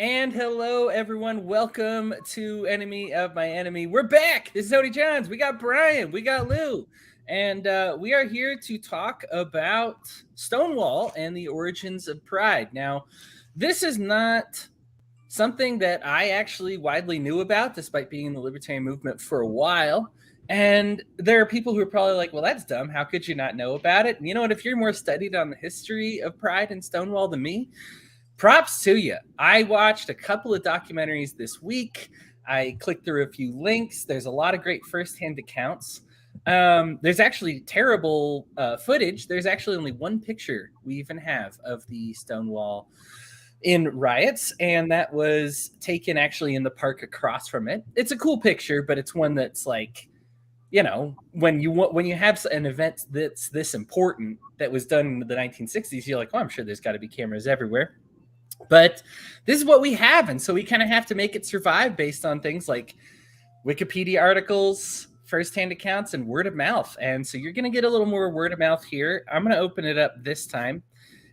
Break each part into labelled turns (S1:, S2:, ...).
S1: And hello, everyone. Welcome to Enemy of My Enemy. We're back. This is Cody Johns. We got Brian. We got Lou. And we are here to talk about Stonewall and the origins of Pride. Now, this is not something that I actually widely knew about, despite being in the libertarian movement for a while. And there are people who are probably like, well, that's dumb. How could you not know about it? And you know what? If you're more studied on the history of Pride and Stonewall than me, props to you. I watched a couple of documentaries this week. I clicked through a few links. There's a lot of great firsthand accounts. There's actually terrible footage. There's actually only one picture we even have of the Stonewall Inn riots, and that was taken actually in the park across from it. It's a cool picture, but it's one that's like, you know, when you have an event that's this important that was done in the 1960s, you're like, oh, I'm sure there's got to be cameras everywhere. But this is what we have, and so we kind of have to make it survive based on things like Wikipedia articles, firsthand accounts, and word of mouth. And so you're going to get a little more word of mouth here. I'm going to open it up this time,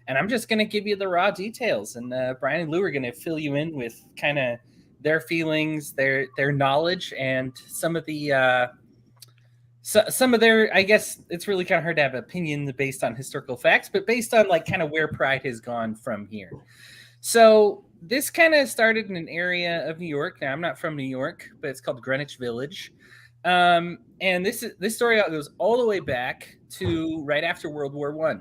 S1: and I'm just going to give you the raw details. And Brian and Lou are going to fill you in with kind of their feelings, their knowledge, and some of the some of their, I guess it's really kind of hard to have an opinion based on historical facts, but based on like kind of where Pride has gone from here. So this kind of started in an area of New York. Now, I'm not from New York, but it's called Greenwich Village. And this story goes all the way back to right after World War I,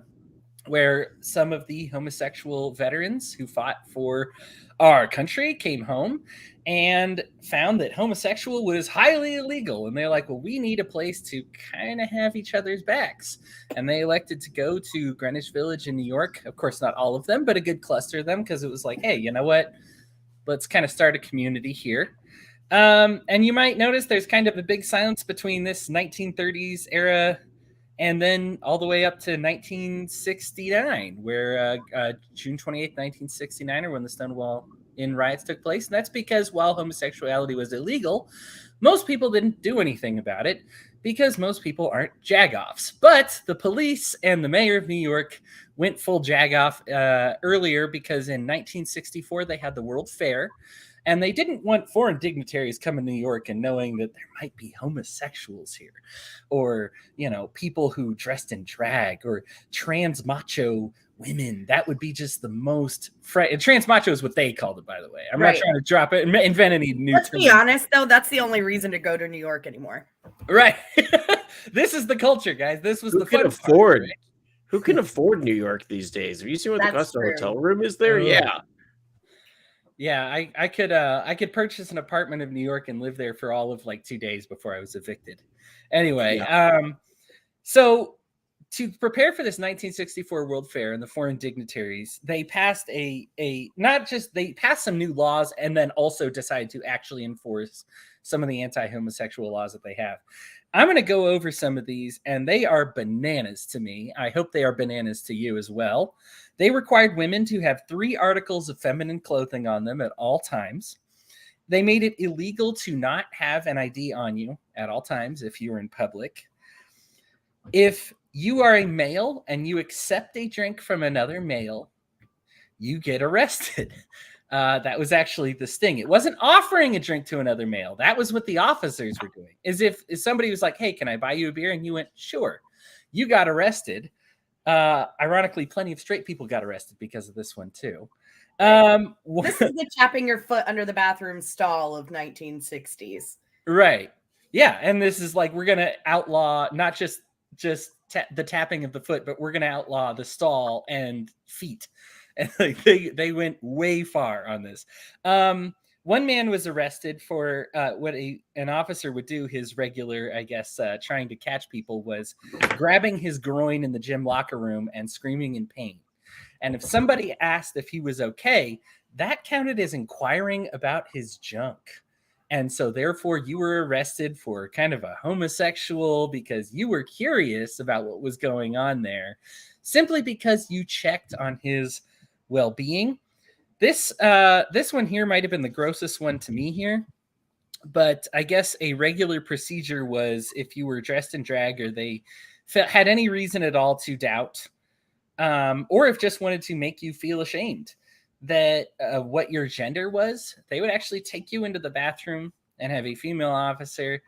S1: where some of the homosexual veterans who fought for our country came home and found that homosexual was highly illegal. And they're like, well, we need a place to kind of have each other's backs. And they elected to go to Greenwich Village in New York. Of course, not all of them, but a good cluster of them, because it was like, hey, you know what? Let's kind of start a community here. And you might notice there's kind of a big silence between this 1930s era and then all the way up to 1969, where June 28th, 1969, or when the Stonewall Inn riots took place. And that's because while homosexuality was illegal, most people didn't do anything about it because most people aren't jagoffs. But the police and the mayor of New York went full jagoff earlier, because in 1964 they had the World Fair. And they didn't want foreign dignitaries coming to New York and knowing that there might be homosexuals here, or, you know, people who dressed in drag, or trans macho women. That would be just the most trans macho is what they called it, by the way. I'm not trying to drop it and invent any new
S2: Let's be honest, though, that's the only reason to go to New York anymore.
S1: Right. This is the culture, guys. This was
S3: Who
S1: the
S3: can
S1: fun
S3: afford
S1: part, right?
S3: Who can afford New York these days? Have you seen what the cost of a hotel room is there?
S1: Oh. Yeah, I could purchase an apartment in New York and live there for all of like 2 days before I was evicted. Anyway, so to prepare for this 1964 World Fair and the foreign dignitaries, they passed they passed some new laws, and then also decided to actually enforce some of the anti-homosexual laws that they have. I'm going to go over some of these, and they are bananas to me. I hope they are bananas to you as well. They required women to have 3 articles of feminine clothing on them at all times. They made it illegal to not have an ID on you at all times if you were in public. If you are a male and you accept a drink from another male, you get arrested. That was actually the sting. It wasn't offering a drink to another male. That was what the officers were doing. If somebody was like, hey, can I buy you a beer? And you went, sure. You got arrested. Ironically, plenty of straight people got arrested because of this one, too.
S2: This is the tapping your foot under the bathroom stall of 1960s.
S1: Right. Yeah. And this is like, we're going to outlaw not just the tapping of the foot, but we're going to outlaw the stall and feet. And like they went way far on this. One man was arrested for what an officer would do. His regular, I guess, trying to catch people was grabbing his groin in the gym locker room and screaming in pain. And if somebody asked if he was okay, that counted as inquiring about his junk. And so therefore you were arrested for kind of a homosexual because you were curious about what was going on there, simply because you checked on his well-being. This one here might have been the grossest one to me here, but I guess a regular procedure was if you were dressed in drag, or they had any reason at all to doubt, or if just wanted to make you feel ashamed, that what your gender was, they would actually take you into the bathroom and have a female officer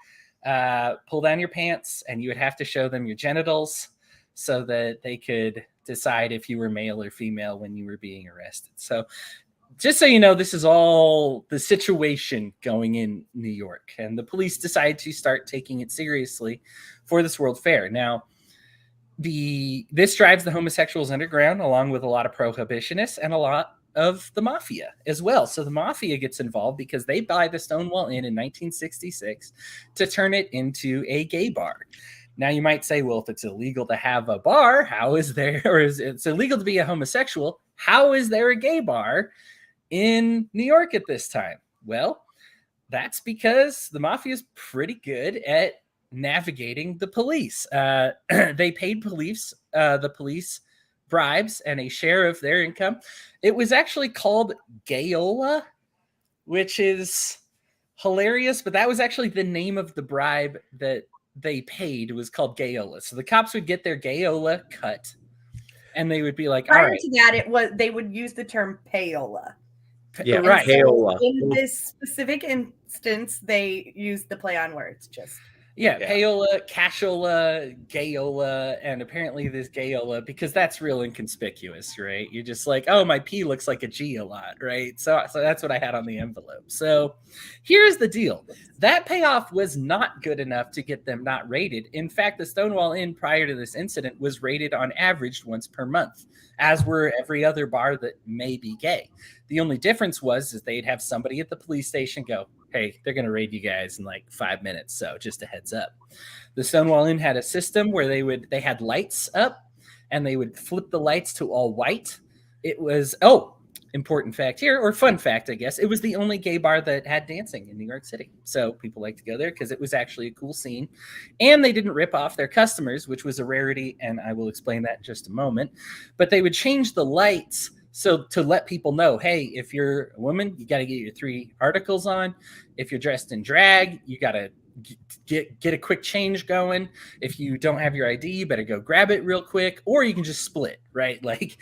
S1: pull down your pants, and you would have to show them your genitals so that they could decide if you were male or female when you were being arrested. So just so you know, this is all the situation going in New York, and the police decide to start taking it seriously for this World Fair. Now, this drives the homosexuals underground, along with a lot of prohibitionists and a lot of the mafia as well. So the mafia gets involved because they buy the Stonewall Inn in 1966 to turn it into a gay bar. Now you might say, well, if it's illegal to have a bar, how is there, or is it's illegal to be a homosexual, how is there a gay bar in New York at this time? Well, that's because the mafia is pretty good at navigating the police. They paid the police bribes and a share of their income. It was actually called gayola, which is hilarious, but that was actually the name of the bribe that they paid. It was called gayola. So the cops would get their gayola cut, and they would be like,
S2: prior
S1: all right.
S2: to that, they would use the term payola.
S3: Yeah,
S1: right.
S3: Payola.
S2: In this specific instance, they used the play on words.
S1: Payola, cashola, gayola, and apparently this gayola, because that's real inconspicuous, right? You're just like, oh, my P looks like a G a lot, right? So that's what I had on the envelope. So here's the deal. That payoff was not good enough to get them not raided. In fact, the Stonewall Inn prior to this incident was raided on average once per month, as were every other bar that may be gay. The only difference is they'd have somebody at the police station go, hey, they're going to raid you guys in like 5 minutes. So just a heads up. The Stonewall Inn had a system where they had lights up, and they would flip the lights to all white. It was, important fact here, or fun fact, I guess. It was the only gay bar that had dancing in New York City. So people like to go there because it was actually a cool scene. And they didn't rip off their customers, which was a rarity. And I will explain that in just a moment. But they would change the lights so to let people know, hey, if you're a woman, you got to get your 3 articles on. If you're dressed in drag, you got to get a quick change going. If you don't have your ID, you better go grab it real quick, or you can just split, right? Like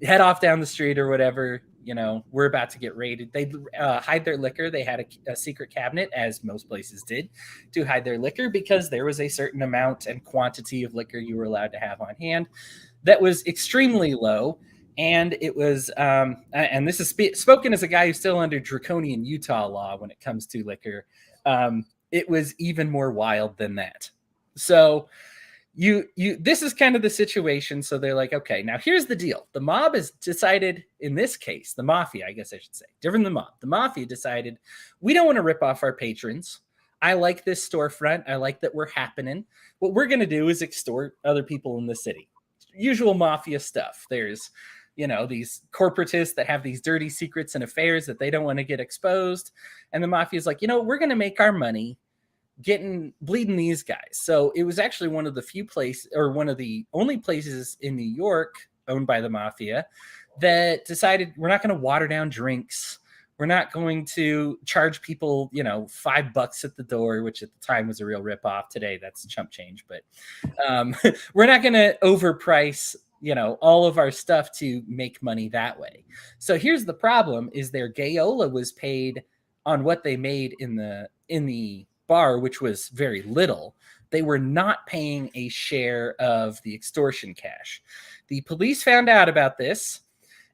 S1: head off down the street or whatever. You know, we're about to get raided. They hide their liquor. They had a secret cabinet, as most places did, to hide their liquor, because there was a certain amount and quantity of liquor you were allowed to have on hand that was extremely low. And it was, and this is spoken as a guy who's still under draconian Utah law when it comes to liquor. It was even more wild than that. So this is kind of the situation. So they're like, okay, now here's the deal. The mob has decided, in this case, the mafia, I guess I should say, different than the mob. The mafia decided, we don't want to rip off our patrons. I like this storefront. I like that we're happening. What we're going to do is extort other people in the city. Usual mafia stuff. There's, these corporatists that have these dirty secrets and affairs that they don't want to get exposed. And the mafia is like, we're going to make our money bleeding these guys. So it was actually one of the few places, or one of the only places in New York owned by the mafia, that decided we're not going to water down drinks. We're not going to charge people, $5 at the door, which at the time was a real ripoff. Today, that's chump change. But we're not going to overprice, all of our stuff to make money that way. So here's the problem: is their gayola was paid on what they made in the bar, which was very little. They were not paying a share of the extortion cash. The police found out about this,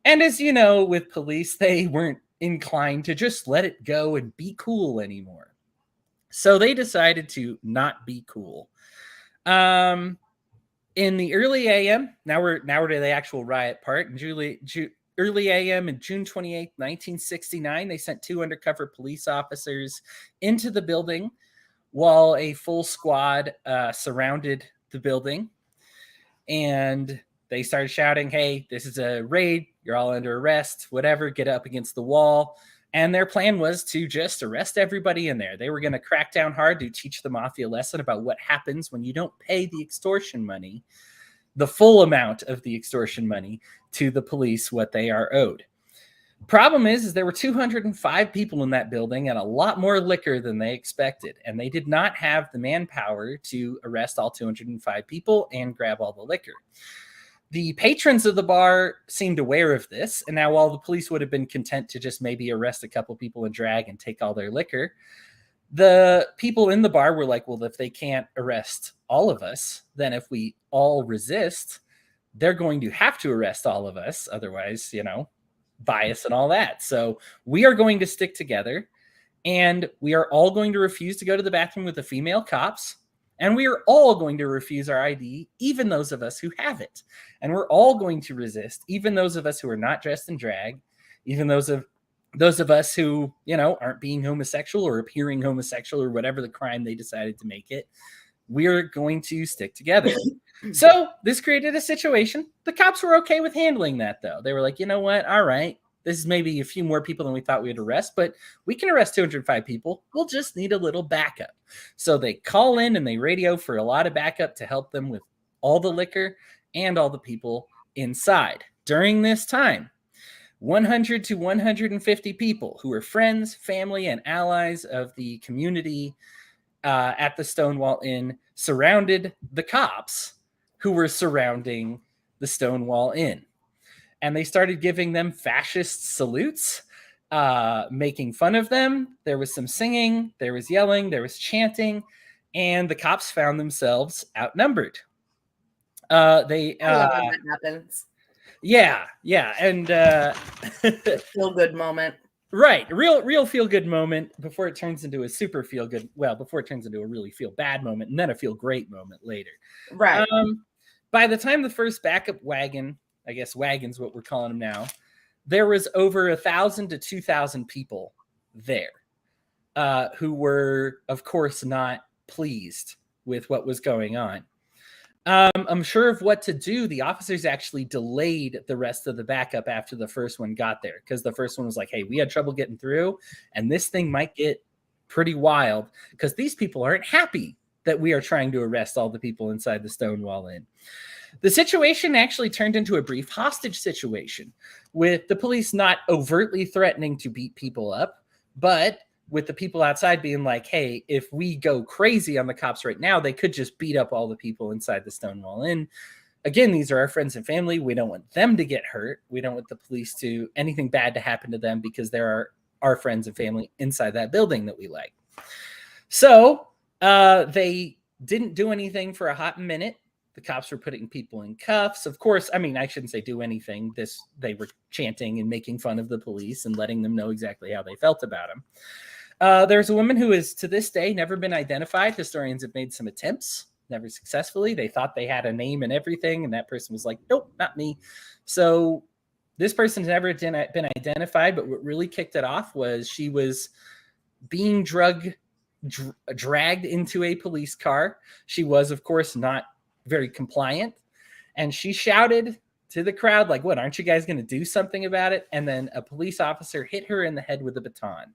S1: and as you know, with police, they weren't inclined to just let it go and be cool anymore. So they decided to not be cool. In the early AM, now we're to the actual riot part. In early AM in June 28th, 1969, they sent 2 undercover police officers into the building while a full squad surrounded the building. And they started shouting, hey, this is a raid. You're all under arrest, whatever, get up against the wall. And their plan was to just arrest everybody in there. They were going to crack down hard to teach the mafia a lesson about what happens when you don't pay the extortion money, the full amount of the extortion money, to the police, what they are owed. Problem is there were 205 people in that building and a lot more liquor than they expected. And they did not have the manpower to arrest all 205 people and grab all the liquor. The patrons of the bar seemed aware of this, and now while the police would have been content to just maybe arrest a couple people in drag and take all their liquor, the people in the bar were like, well, if they can't arrest all of us, then if we all resist, they're going to have to arrest all of us. Otherwise, bias and all that. So we are going to stick together, and we are all going to refuse to go to the bathroom with the female cops. And we are all going to refuse our ID, even those of us who have it. And we're all going to resist, even those of us who are not dressed in drag, even those of us who, aren't being homosexual or appearing homosexual or whatever the crime they decided to make it. We're going to stick together. So this created a situation. The cops were okay with handling that, though. They were like, you know what? All right. This is maybe a few more people than we thought we'd arrest, but we can arrest 205 people. We'll just need a little backup. So they call in and they radio for a lot of backup to help them with all the liquor and all the people inside. During this time, 100 to 150 people who were friends, family, and allies of the community at the Stonewall Inn surrounded the cops who were surrounding the Stonewall Inn. And they started giving them fascist salutes, making fun of them. There was some singing, there was yelling, there was chanting, and the cops found themselves outnumbered.
S2: I love when that happens.
S1: Yeah, and
S2: feel good moment.
S1: Right, real feel good moment before it turns into a super feel good. Well, before it turns into a really feel bad moment, and then a feel great moment later.
S2: Right.
S1: By the time the first backup wagon, I guess wagon's what we're calling them now, there was over 1,000 to 2,000 people there who were, of course, not pleased with what was going on. Unsure of what to do, the officers actually delayed the rest of the backup after the first one got there, because the first one was like, hey, we had trouble getting through, and this thing might get pretty wild because these people aren't happy that we are trying to arrest all the people inside the Stonewall Inn. The situation actually turned into a brief hostage situation, with the police not overtly threatening to beat people up, but with the people outside being like, hey, if we go crazy on the cops right now, they could just beat up all the people inside the Stonewall Inn. Again, these are our friends and family. We don't want them to get hurt. We don't want the police to anything bad to happen to them because there are our friends and family inside that building that we like. So they didn't do anything for a hot minute. The cops were putting people in cuffs. Of course, I mean, I shouldn't say do anything. They were chanting and making fun of the police and letting them know exactly how they felt about them. There's a woman who is, to this day, never been identified. Historians have made some attempts, never successfully. They thought they had a name and everything, and that person was like, nope, not me. So this person's never been identified, but what really kicked it off was she was being dragged into a police car. She was, of course, not very compliant, and she shouted to the crowd, like, what, aren't you guys going to do something about it? And then a police officer hit her in the head with a baton.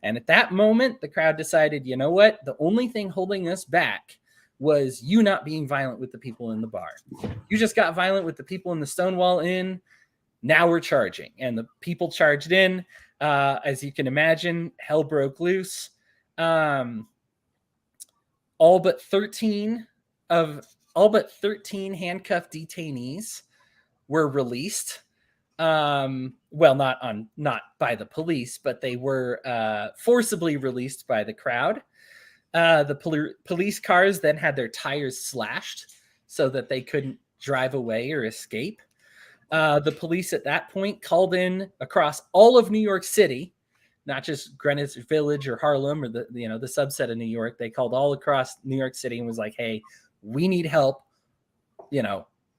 S1: And at that moment, the crowd decided, you know what? The only thing holding us back was you not being violent with the people in the bar. You just got violent with the people in the Stonewall Inn. Now we're charging. And the people charged in. As you can imagine, hell broke loose. All but 13 handcuffed detainees were released. Well, not by the police, but they were forcibly released by the crowd. The police cars then had their tires slashed so that they couldn't drive away or escape. The police at that point called in across all of New York City, not just Greenwich Village or Harlem or the subset of New York. They called all across New York City and was like, hey, we need help.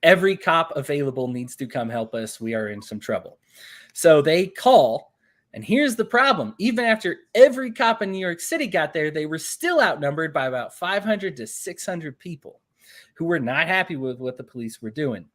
S1: Every cop available needs to come help us. We are in some trouble. So they call, and here's the problem. Even after every cop in New York City got there, they were still outnumbered by about 500 to 600 people who were not happy with what the police were doing.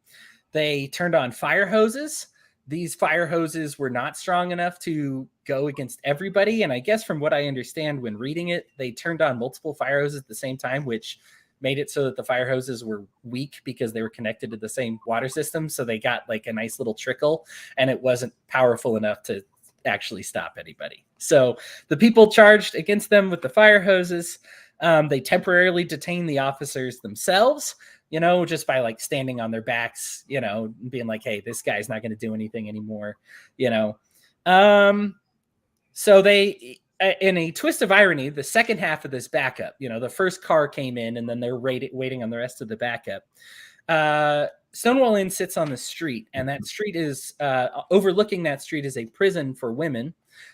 S1: They turned on fire hoses. These fire hoses were not strong enough to go against everybody. And I guess from what I understand when reading it, they turned on multiple fire hoses at the same time, which made it so that the fire hoses were weak because they were connected to the same water system. So they got like a nice little trickle, and it wasn't powerful enough to actually stop anybody. So the people charged against them with the fire hoses. They temporarily detained the officers themselves. just by like standing on their backs, being like, hey, this guy's not going to do anything anymore, So they, in a twist of irony, the second half of this backup, the first car came in and then they're waiting on the rest of the backup. Stonewall Inn sits on the street, and that street is overlooking that street is a prison for women,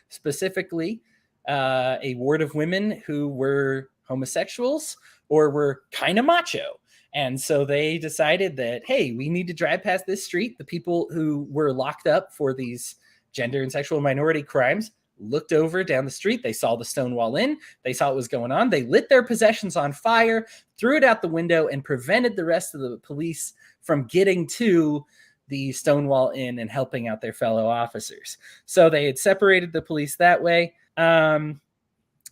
S1: specifically a ward of women who were homosexuals or were kind of macho. And so they decided that, hey, we need to drive past this street. The people who were locked up for these gender and sexual minority crimes looked over down the street. They saw the Stonewall Inn. They saw what was going on. They lit their possessions on fire, threw it out the window, and prevented the rest of the police from getting to the Stonewall Inn and helping out their fellow officers. So they had separated the police that way. All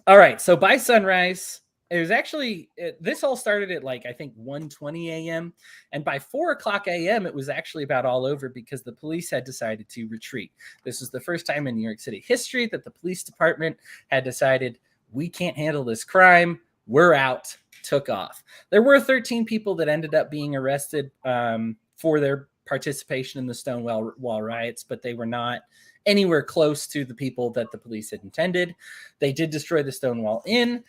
S1: right. So by sunrise, it was actually, this all started at like, I think 1:20 a.m. And by 4:00 a.m., it was actually about all over because the police had decided to retreat. This was the first time in New York City history that the police department had decided, we can't handle this crime. We're out. Took off. There were 13 people that ended up being arrested for their participation in the Stonewall riots, but they were not anywhere close to the people that the police had intended. They did destroy the Stonewall Inn,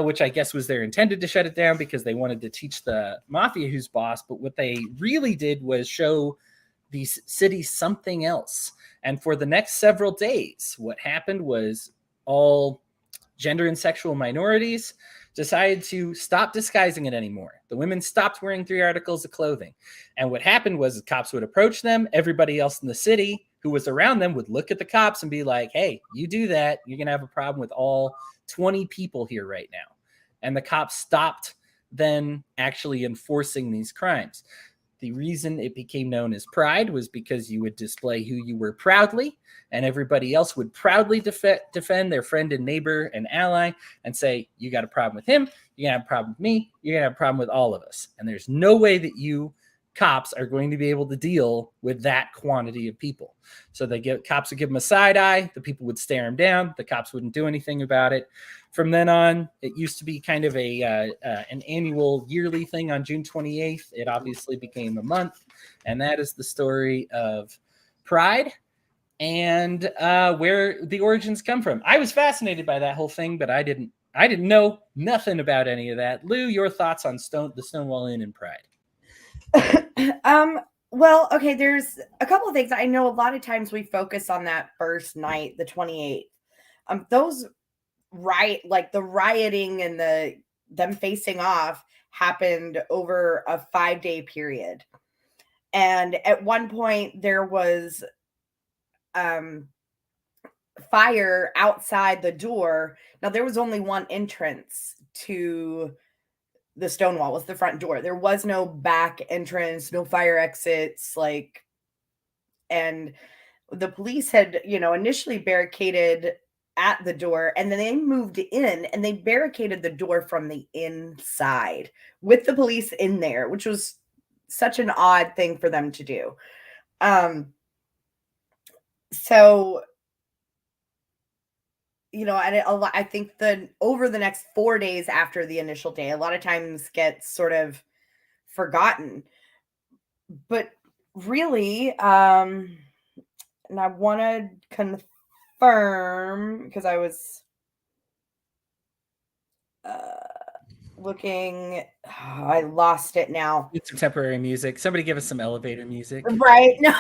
S1: which I guess was their intended to shut it down because they wanted to teach the mafia who's boss. But what they really did was show these cities something else. And for the next several days, what happened was all gender and sexual minorities decided to stop disguising it anymore. The women stopped wearing 3 articles of clothing. And what happened was the cops would approach them. Everybody else in the city who was around them would look at the cops and be like, hey, you do that, you're going to have a problem with all 20 people here right now. And the cops stopped then actually enforcing these crimes. The reason it became known as Pride was because you would display who you were proudly, and everybody else would proudly defend their friend and neighbor and ally and say, you got a problem with him, you're going to have a problem with me, you're going to have a problem with all of us. And there's no way that you cops are going to be able to deal with that quantity of people. So cops would give them a side eye, the people would stare them down, the cops wouldn't do anything about it. From then on, it used to be kind of an annual yearly thing on June 28th. It obviously became a month, and that is the story of Pride and where the origins come from. I was fascinated by that whole thing, but I didn't know nothing about any of that. Lou, your thoughts on the Stonewall Inn and Pride?
S2: Well, okay, there's a couple of things. I know a lot of times we focus on that first night, the 28th. Those the rioting and them facing off happened over a 5-day period. And at one point there was fire outside the door. Now there was only one entrance to the Stonewall, was the front door. There was no back entrance, no fire exits, and the police had, initially barricaded at the door, and then they moved in and they barricaded the door from the inside with the police in there, which was such an odd thing for them to do. So, I think over the next 4 days after the initial day, a lot of times gets sort of forgotten. But really, and I want to confirm, because I was looking, I lost it now.
S1: Get some temporary music. Somebody give us some elevator music.
S2: Right. No.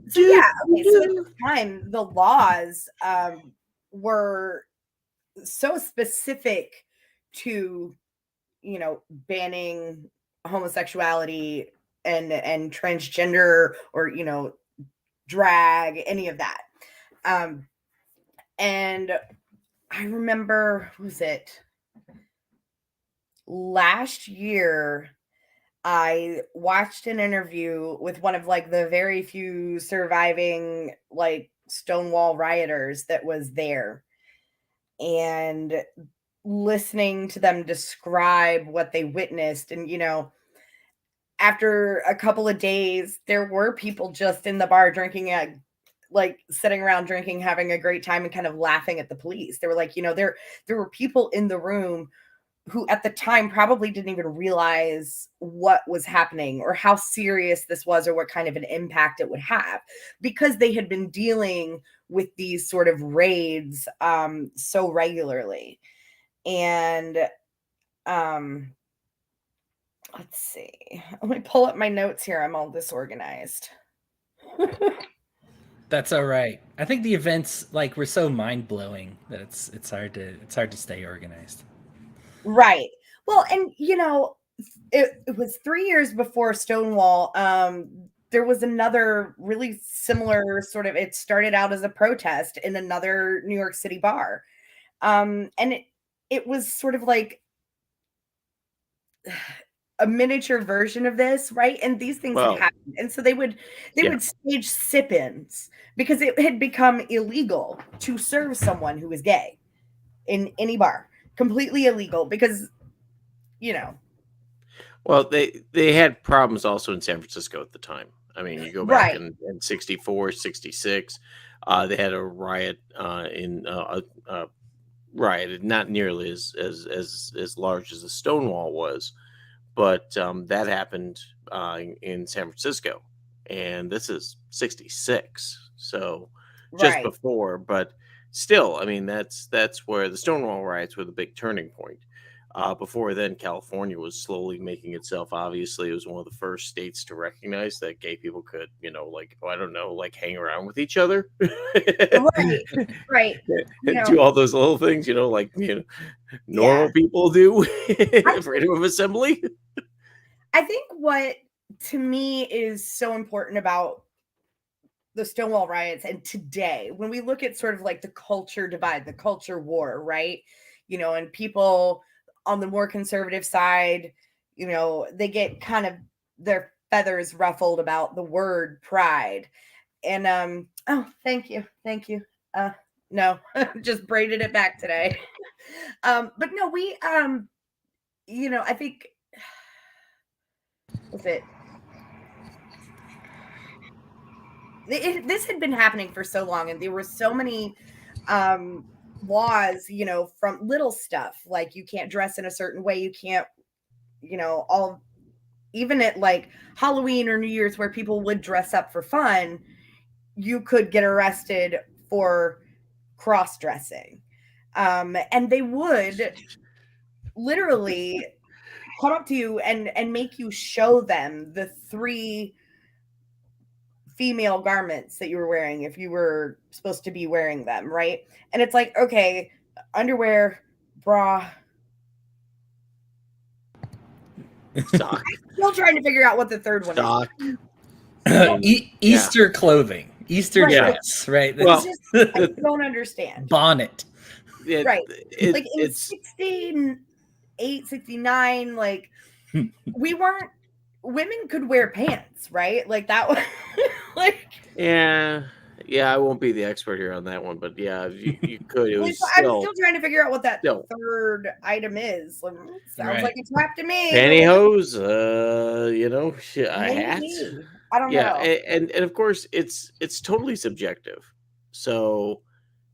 S2: So yeah, okay, so at the time, the laws were so specific to, banning homosexuality and transgender or, drag, any of that. And I remember, was it last year, I watched an interview with one of the very few surviving Stonewall rioters that was there, and listening to them describe what they witnessed. And, after a couple of days, there were people just in the bar drinking sitting around drinking, having a great time and kind of laughing at the police. They were there were people in the room who at the time probably didn't even realize what was happening or how serious this was or what kind of an impact it would have, because they had been dealing with these sort of raids so regularly. And let's see. Let me pull up my notes here. I'm all disorganized.
S1: That's all right. I think the events were so mind-blowing that it's hard to stay organized.
S2: Right. Well, and it was 3 years before Stonewall. There was another really similar sort of, it started out as a protest in another New York City bar. And it was sort of like a miniature version of this, right? And these things had happened. And so they would stage sip-ins because it had become illegal to serve someone who was gay in any bar. Completely illegal because,
S3: Well, they had problems also in San Francisco at the time. I mean, you go back in 64, 66, they had a riot riot, not nearly as large as the Stonewall was, but that happened in San Francisco, and this is 66, so just before, but still, I mean, that's where the Stonewall riots were the big turning point. Before then, California was slowly making itself. Obviously, it was one of the first states to recognize that gay people could, hang around with each other,
S2: right,
S3: and do all those little things, normal people do. Freedom of assembly.
S2: I think what to me is so important about the Stonewall riots and today, when we look at sort of like the culture divide, the culture war, right? And people on the more conservative side, they get kind of their feathers ruffled about the word pride. And oh, thank you. No, just braided it back today. But no, we I think this had been happening for so long, and there were so many laws, from little stuff like you can't dress in a certain way, you can't, even at like Halloween or New Year's where people would dress up for fun, you could get arrested for cross-dressing. And they would literally come up to you and make you show them the 3 female garments that you were wearing if you were supposed to be wearing them, right? And it's like, okay, underwear, bra,
S3: sock.
S2: I'm still trying to figure out what the third one
S3: sock.
S2: is.
S1: Easter clothing, Easter dress, right?
S2: Well, I don't understand.
S1: Bonnet.
S2: Right. Like in 68, 69, like women could wear pants, right? Like that was like
S3: I won't be the expert here on that one, but yeah, you could. It was
S2: I'm still trying to figure out what that third item is. Like, sounds like it's wrapped to me.
S3: Pantyhose, a hat.
S2: I don't know.
S3: And of course it's totally subjective. So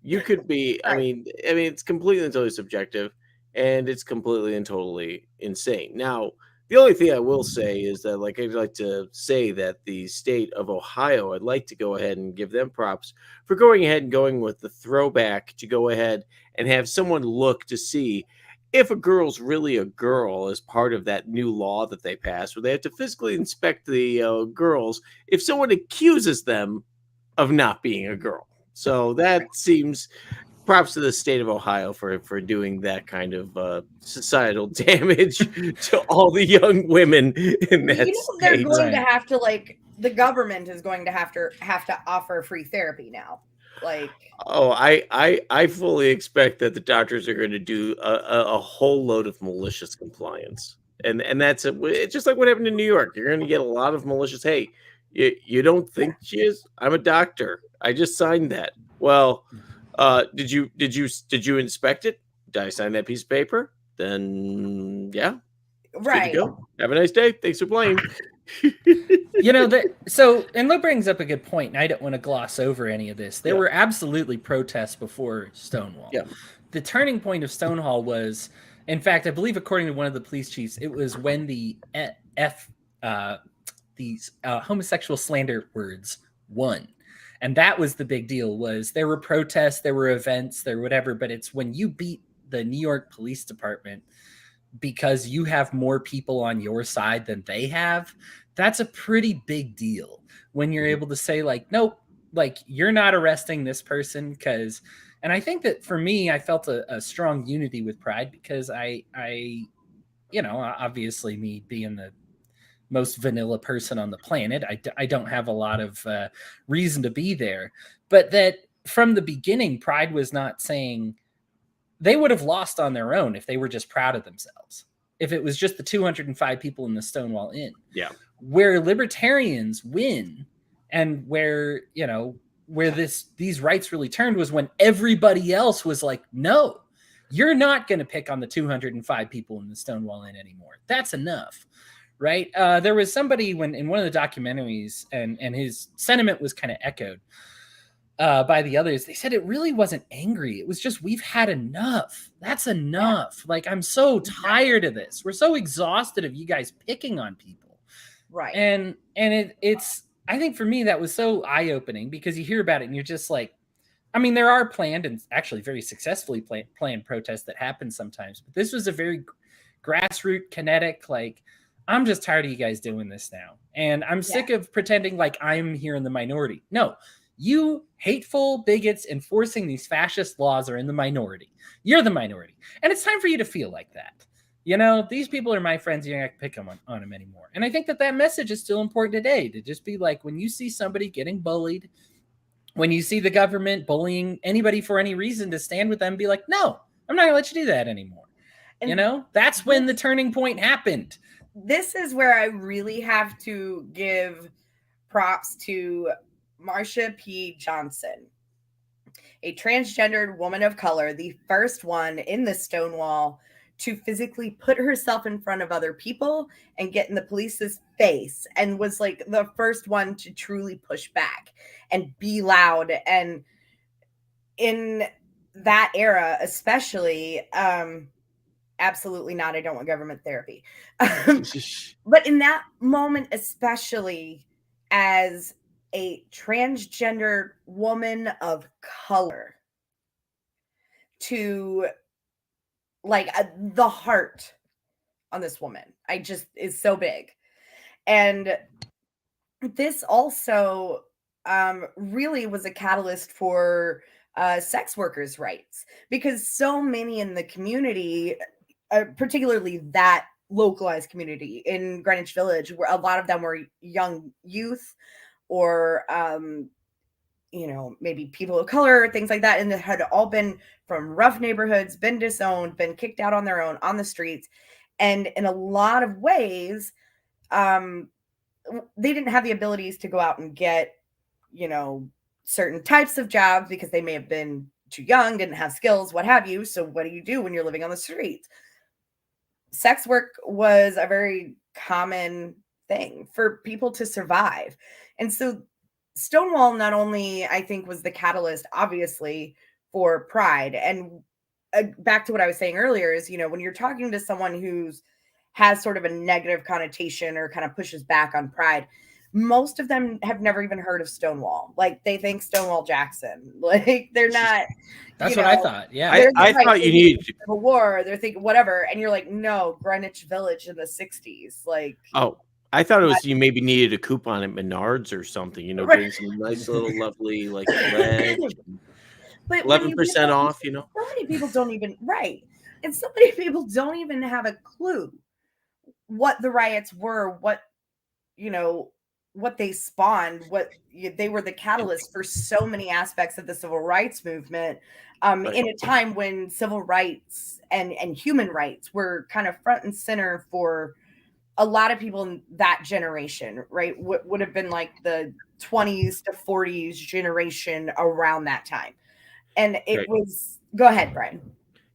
S3: you could be. I mean, it's completely and totally subjective, and it's completely and totally insane. Now, the only thing I will say is that, I'd like to say that the state of Ohio, I'd like to go ahead and give them props for going ahead and going with the throwback to go ahead and have someone look to see if a girl's really a girl as part of that new law that they passed, where they have to physically inspect the girls if someone accuses them of not being a girl. So that seems... props to the state of Ohio for doing that kind of societal damage to all the young women in that state.
S2: They're going to have to the government is going to have to offer free therapy now.
S3: I fully expect that the doctors are going to do a whole load of malicious compliance, and that's it's just like what happened in New York. You're going to get a lot of malicious. Hey, you don't think she is? I'm a doctor. I just signed that. Well. Did you inspect it? Did I sign that piece of paper? Then yeah.
S2: Right.
S3: Good to go. Have a nice day. Thanks for playing.
S1: And Lou brings up a good point, and I don't want to gloss over any of this. There were absolutely protests before Stonewall.
S3: Yeah.
S1: The turning point of Stonewall was, In fact, I believe according to one of the police chiefs, it was when the these homosexual slander words won. And that was the big deal. Was there were protests, there were events, there whatever, but it's when you beat the New York Police Department because you have more people on your side than they have. That's a pretty big deal when you're able to say like, nope, like you're not arresting this person because. And I think that for me, I felt a strong unity with Pride because I, you know, obviously me being the most vanilla person on the planet, I don't have a lot of reason to be there. But that from the beginning, Pride was not saying they would have lost on their own if they were just proud of themselves. If it was just the 205 people in the Stonewall Inn.
S3: Yeah.
S1: Where libertarians win and where, you know, where these rights really turned was when everybody else was like, no, you're not going to pick on the 205 people in the Stonewall Inn anymore. That's enough, right? There was somebody when in one of the documentaries, and his sentiment was kind of echoed by the others. They said it really wasn't angry. It was just, we've had enough. That's enough. Like, I'm so tired of this. We're so exhausted of you guys picking on people.
S2: Right.
S1: And it's, I think for me, that was so eye-opening because you hear about it and you're just like, I mean, there are planned and actually very successfully planned protests that happen sometimes, but this was a very grassroots, kinetic, like, I'm just tired of you guys doing this now. And I'm sick of pretending like I'm here in the minority. No, you hateful bigots enforcing these fascist laws are in the minority. You're the minority. And it's time for you to feel like that. You know, these people are my friends. You're not going to pick on them anymore. And I think that message is still important today, to just be like, when you see somebody getting bullied, when you see the government bullying anybody for any reason, to stand with them and be like, no, I'm not going to let you do that anymore. And you know, that's when the turning point happened.
S2: This is where I really have to give props to Marsha P. Johnson, a transgendered woman of color, the first one in the Stonewall to physically put herself in front of other people and get in the police's face, and was like the first one to truly push back and be loud. And in that era, especially, absolutely not. I don't want government therapy. But in that moment, especially as a transgender woman of color, to like the heart on this woman, I just is so big. And this also really was a catalyst for sex workers' rights, because so many in the community, particularly that localized community in Greenwich Village, where a lot of them were young youth or you know, maybe people of color, things like that, and that had all been from rough neighborhoods, been disowned, been kicked out on their own on the streets. And in a lot of ways, they didn't have the abilities to go out and get, you know, certain types of jobs because they may have been too young, didn't have skills, what have you. So what do you do when you're living on the streets? Sex work was a very common thing for people to survive. And so Stonewall not only, I think, was the catalyst, obviously, for Pride. And back to what I was saying earlier is, you know, when you're talking to someone who's has sort of a negative connotation or kind of pushes back on Pride, most of them have never even heard of Stonewall. Like, they think Stonewall Jackson. Like, they're not.
S1: That's what I thought. Yeah.
S3: I thought you needed
S2: a war. They're thinking whatever. And you're like, no, Greenwich Village in the 60s. Like,
S3: oh, I thought it was you maybe needed a coupon at Menards or something, you know, getting some nice little lovely like ledge,
S2: but
S3: 11% off, you know.
S2: So many people don't even and so many people don't even have a clue what the riots were, what, you know, what they spawned, what they were the catalyst for so many aspects of the civil rights movement, in a time when civil rights and human rights were kind of front and center for a lot of people in that generation, right? What would have been like the 20s to 40s generation around that time. And it was, go ahead, Brian.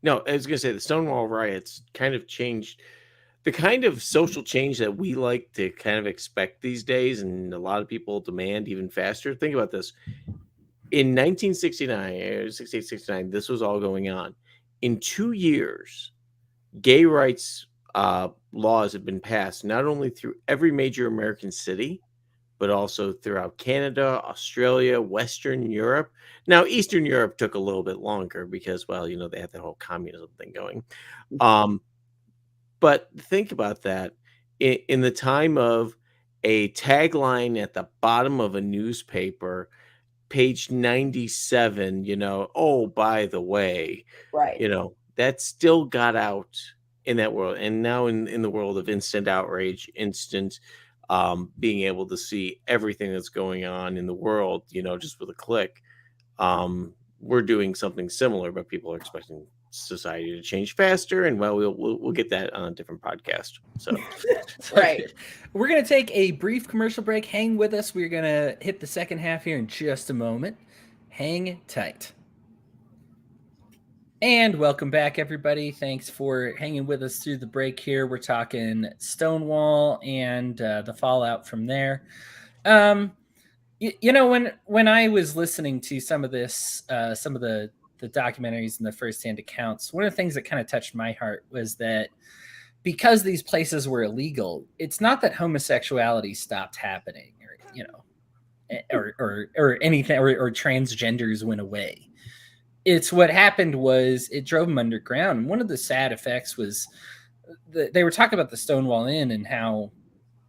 S3: No, I was going to say the Stonewall riots kind of changed the kind of social change that we like to kind of expect these days. And a lot of people demand even faster. Think about this. In 1969, 68, 69, this was all going on. In 2 years, gay rights laws have been passed not only through every major American city, but also throughout Canada, Australia, Western Europe. Now, Eastern Europe took a little bit longer because, well, they had the whole communism thing going. But think about that. In the time of a tagline at the bottom of a newspaper, page 97, oh, by the way,
S2: Right.
S3: that still got out in that world. And now in the world of instant outrage, instant being able to see everything that's going on in the world, just with a click, we're doing something similar, but people are expecting society to change faster, and well, we'll get that on a different podcast. So
S2: Right.
S1: We're going to take a brief commercial break. Hang with us. We're going to hit the second half here in just a moment. Hang tight. And welcome back, everybody. Thanks for hanging with us through the break here. We're talking Stonewall and the fallout from there. When I was listening to some of this, some of the documentaries and the firsthand accounts, one of the things that kind of touched my heart was that because these places were illegal, it's not that homosexuality stopped happening, or anything, or transgenders went away. It's what happened was it drove them underground. And one of the sad effects was they were talking about the Stonewall Inn and how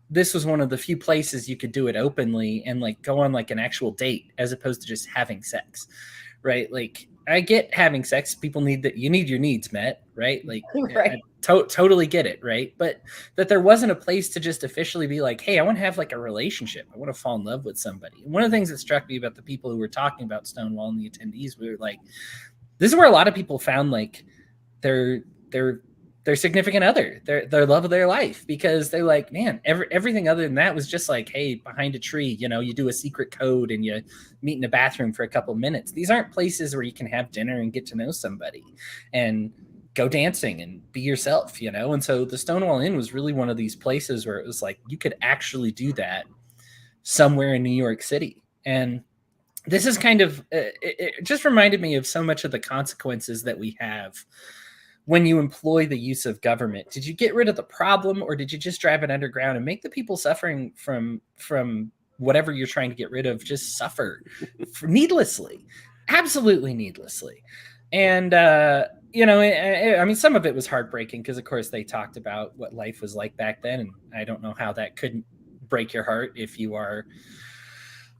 S1: this was one of the few places you could do it openly and like go on like an actual date as opposed to just having sex, right? Like I get having sex. People need that. You need your needs met, right? Like
S2: Right.
S1: I totally get it, right? But that there wasn't a place to just officially be like, hey, I want to have like a relationship. I want to fall in love with somebody. And one of the things that struck me about the people who were talking about Stonewall and the attendees, we were like, this is where a lot of people found like their significant other, their love of their life, because they're like, man, everything other than that was just like, hey, behind a tree, you do a secret code and you meet in a bathroom for a couple of minutes. These aren't places where you can have dinner and get to know somebody and go dancing and be yourself, And so the Stonewall Inn was really one of these places where it was like, you could actually do that somewhere in New York City. And this is kind of, it just reminded me of so much of the consequences that we have when you employ the use of government. Did you get rid of the problem, or did you just drive it underground and make the people suffering from whatever you're trying to get rid of just suffer needlessly, absolutely needlessly? And, I mean, some of it was heartbreaking because, of course, they talked about what life was like back then. And I don't know how that couldn't break your heart if you are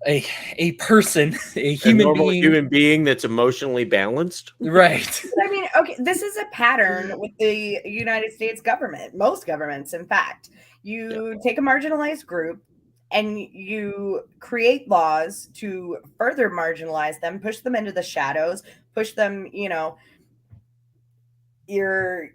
S1: a person, a
S3: human being that's emotionally balanced.
S1: Right.
S2: I mean, okay, this is a pattern with the United States government, most governments, in fact. You take a marginalized group and you create laws to further marginalize them, push them into the shadows, push them, you're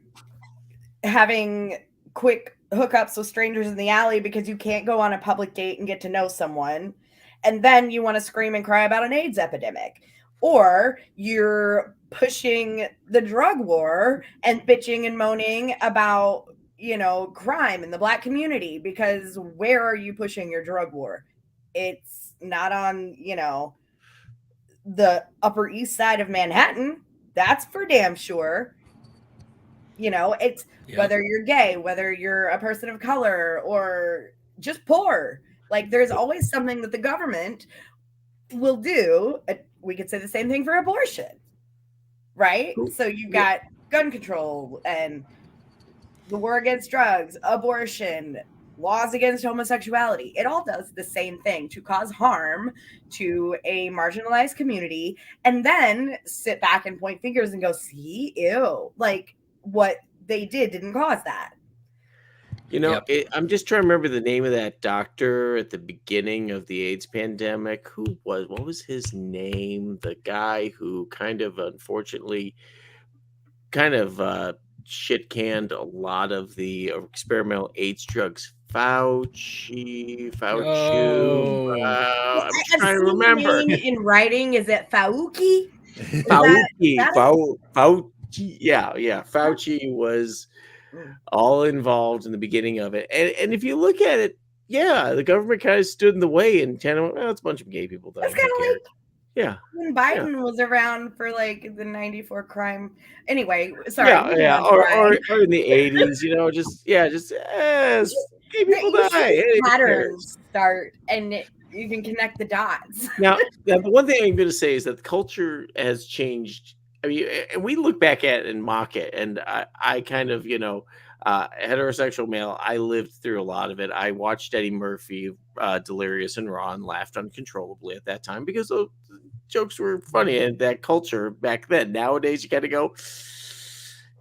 S2: having quick hookups with strangers in the alley because you can't go on a public date and get to know someone. And then you want to scream and cry about an AIDS epidemic. Or you're pushing the drug war and bitching and moaning about, crime in the Black community, because where are you pushing your drug war? It's not on, the Upper East Side of Manhattan. That's for damn sure. It's whether you're gay, whether you're a person of color, or just poor. Like, there's always something that the government will do. We could say the same thing for abortion, right? So you've got gun control and the war against drugs, abortion, laws against homosexuality. It all does the same thing, to cause harm to a marginalized community, and then sit back and point fingers and go, see, ew, like what they didn't cause that.
S3: I'm just trying to remember the name of that doctor at the beginning of the AIDS pandemic. What was his name? The guy who kind of, unfortunately, shit-canned a lot of the experimental AIDS drugs. Fauci.
S1: Oh.
S3: I'm just trying to remember.
S2: In writing, is it Fauci?
S3: Fauci. Yeah. Fauci was all involved in the beginning of it. And if you look at it, the government kind of stood in the way and kind of went, well, it's a bunch of gay people.
S2: That's kind of like,
S3: Yeah.
S2: When Biden was around for like the '94 crime. Anyway, sorry.
S3: Yeah. Or in the '80s, just gay people
S2: You
S3: die.
S2: see
S3: Hey, who cares?
S2: patterns start, and you can connect the dots.
S3: Now, the one thing I'm going to say is that the culture has changed. I mean, and we look back at it and mock it. And I kind of, heterosexual male, I lived through a lot of it. I watched Eddie Murphy, Delirious and Raw, and laughed uncontrollably at that time because those jokes were funny and that culture back then. Nowadays, you got to go,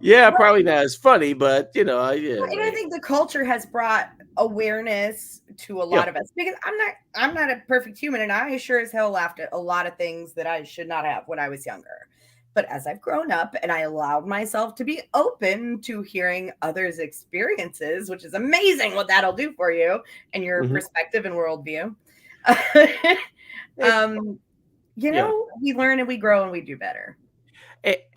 S3: yeah, probably not as funny, but,
S2: And I think the culture has brought awareness to a lot of us, because I'm not a perfect human, and I sure as hell laughed at a lot of things that I should not have when I was younger. But as I've grown up and I allowed myself to be open to hearing others' experiences, which is amazing what that'll do for you and your perspective and worldview. We learn and we grow and we do better.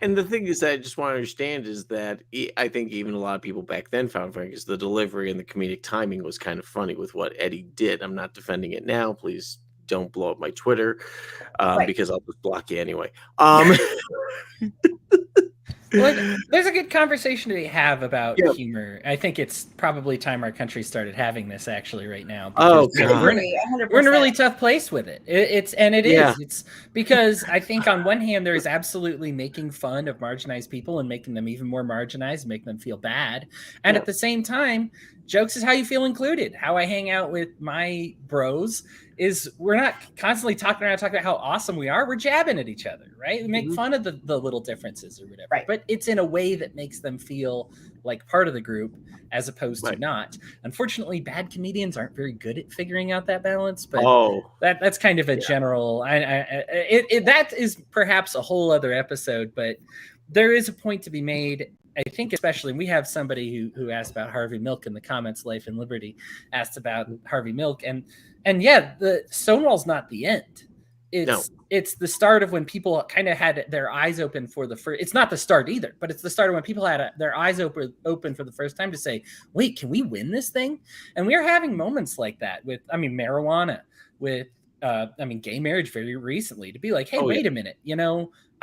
S3: And the thing is that I just want to understand is that I think even a lot of people back then found funny because the delivery and the comedic timing was kind of funny with what Eddie did. I'm not defending it now. Please don't blow up my Twitter because I'll just block you anyway.
S1: Well, there's a good conversation to have about humor. I think it's probably time our country started having this actually right now.
S3: Oh, God.
S1: We're in a really tough place with it. It's because I think on one hand, there is absolutely making fun of marginalized people and making them even more marginalized and making them feel bad. And at the same time, jokes is how you feel included. How I hang out with my bros is we're not constantly talking about how awesome we are. We're jabbing at each other, right? We make fun of the little differences or whatever, but it's in a way that makes them feel like part of the group as opposed to not. Unfortunately, bad comedians aren't very good at figuring out that balance, but that's kind of a general, that is perhaps a whole other episode, but there is a point to be made. I think especially we have somebody who asked about Harvey Milk in the comments. Life and Liberty asked about Harvey Milk, and the Stonewall's not the end. It's the start of when people kind of had their eyes open for the first. It's not the start either, but it's the start of when people had their eyes open for the first time to say, "Wait, can we win this thing?" And we are having moments like that with, marijuana, with gay marriage very recently, to be like, "Hey, wait a minute,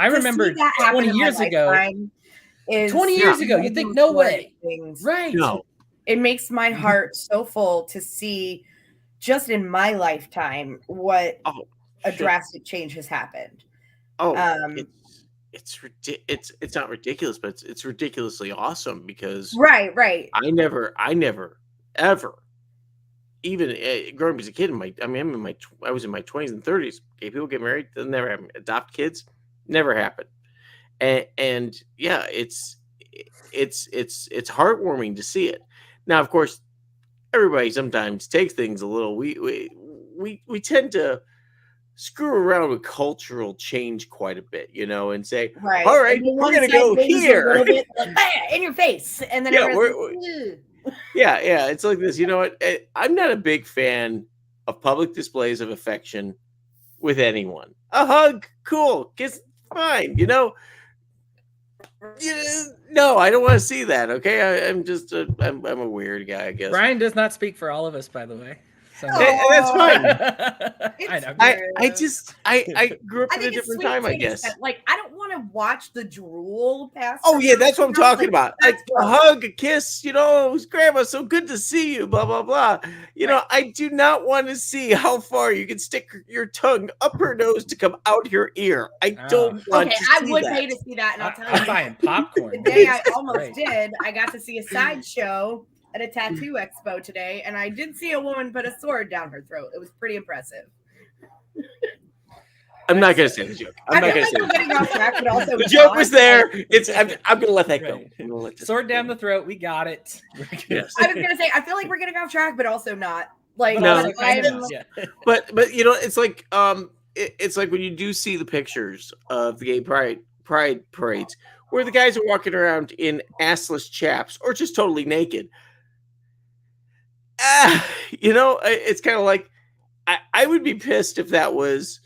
S1: I remember 20 years ago." 20 years ago, you think no way, right?
S3: No,
S2: it makes my heart so full to see, just in my lifetime, what a drastic change has happened.
S3: It's not ridiculous, but it's ridiculously awesome because
S2: right.
S3: I never ever, even growing up as a kid, I was in my 20s and 30s. Gay people get married, they'll never happen. Adopt kids, never happen. And it's heartwarming to see it. Now, of course, everybody sometimes takes things a little. We tend to screw around with cultural change quite a bit, and say, all right, we're gonna go here,
S2: a bit, like, in your face, and then
S3: it's like this. You know what? I'm not a big fan of public displays of affection with anyone. A hug, cool, kiss, fine, no, I don't want to see that. Okay, I'm just I'm a weird guy, I guess.
S1: Brian does not speak for all of us, by the way. So.
S3: That's fine.
S2: I
S3: grew up in a different time, I guess.
S2: Like, I don't want to watch the drool pass.
S3: Oh yeah, that's what I'm talking about. Like a hug, a kiss, grandma, so good to see you, blah blah blah. I do not want to see how far you can stick your tongue up her nose to come out your ear. I don't want to see that.
S2: I would pay to see that, and I'll tell you.
S1: I'm buying popcorn.
S2: The day I almost did, I got to see a sideshow at a tattoo expo today, and I did see a woman put a sword down her throat. It was pretty impressive.
S3: I'm not going to say the joke. I'm not going to say
S2: the
S3: joke was there. I'm going to let that go.
S1: Sword down the throat. We got it.
S2: Yes. I was going to say, I feel like we're getting off track, but also not. Like,
S3: no. But it's like it's like when you do see the pictures of the gay pride parades where the guys are walking around in assless chaps or just totally naked. It's kind of like I would be pissed if that was.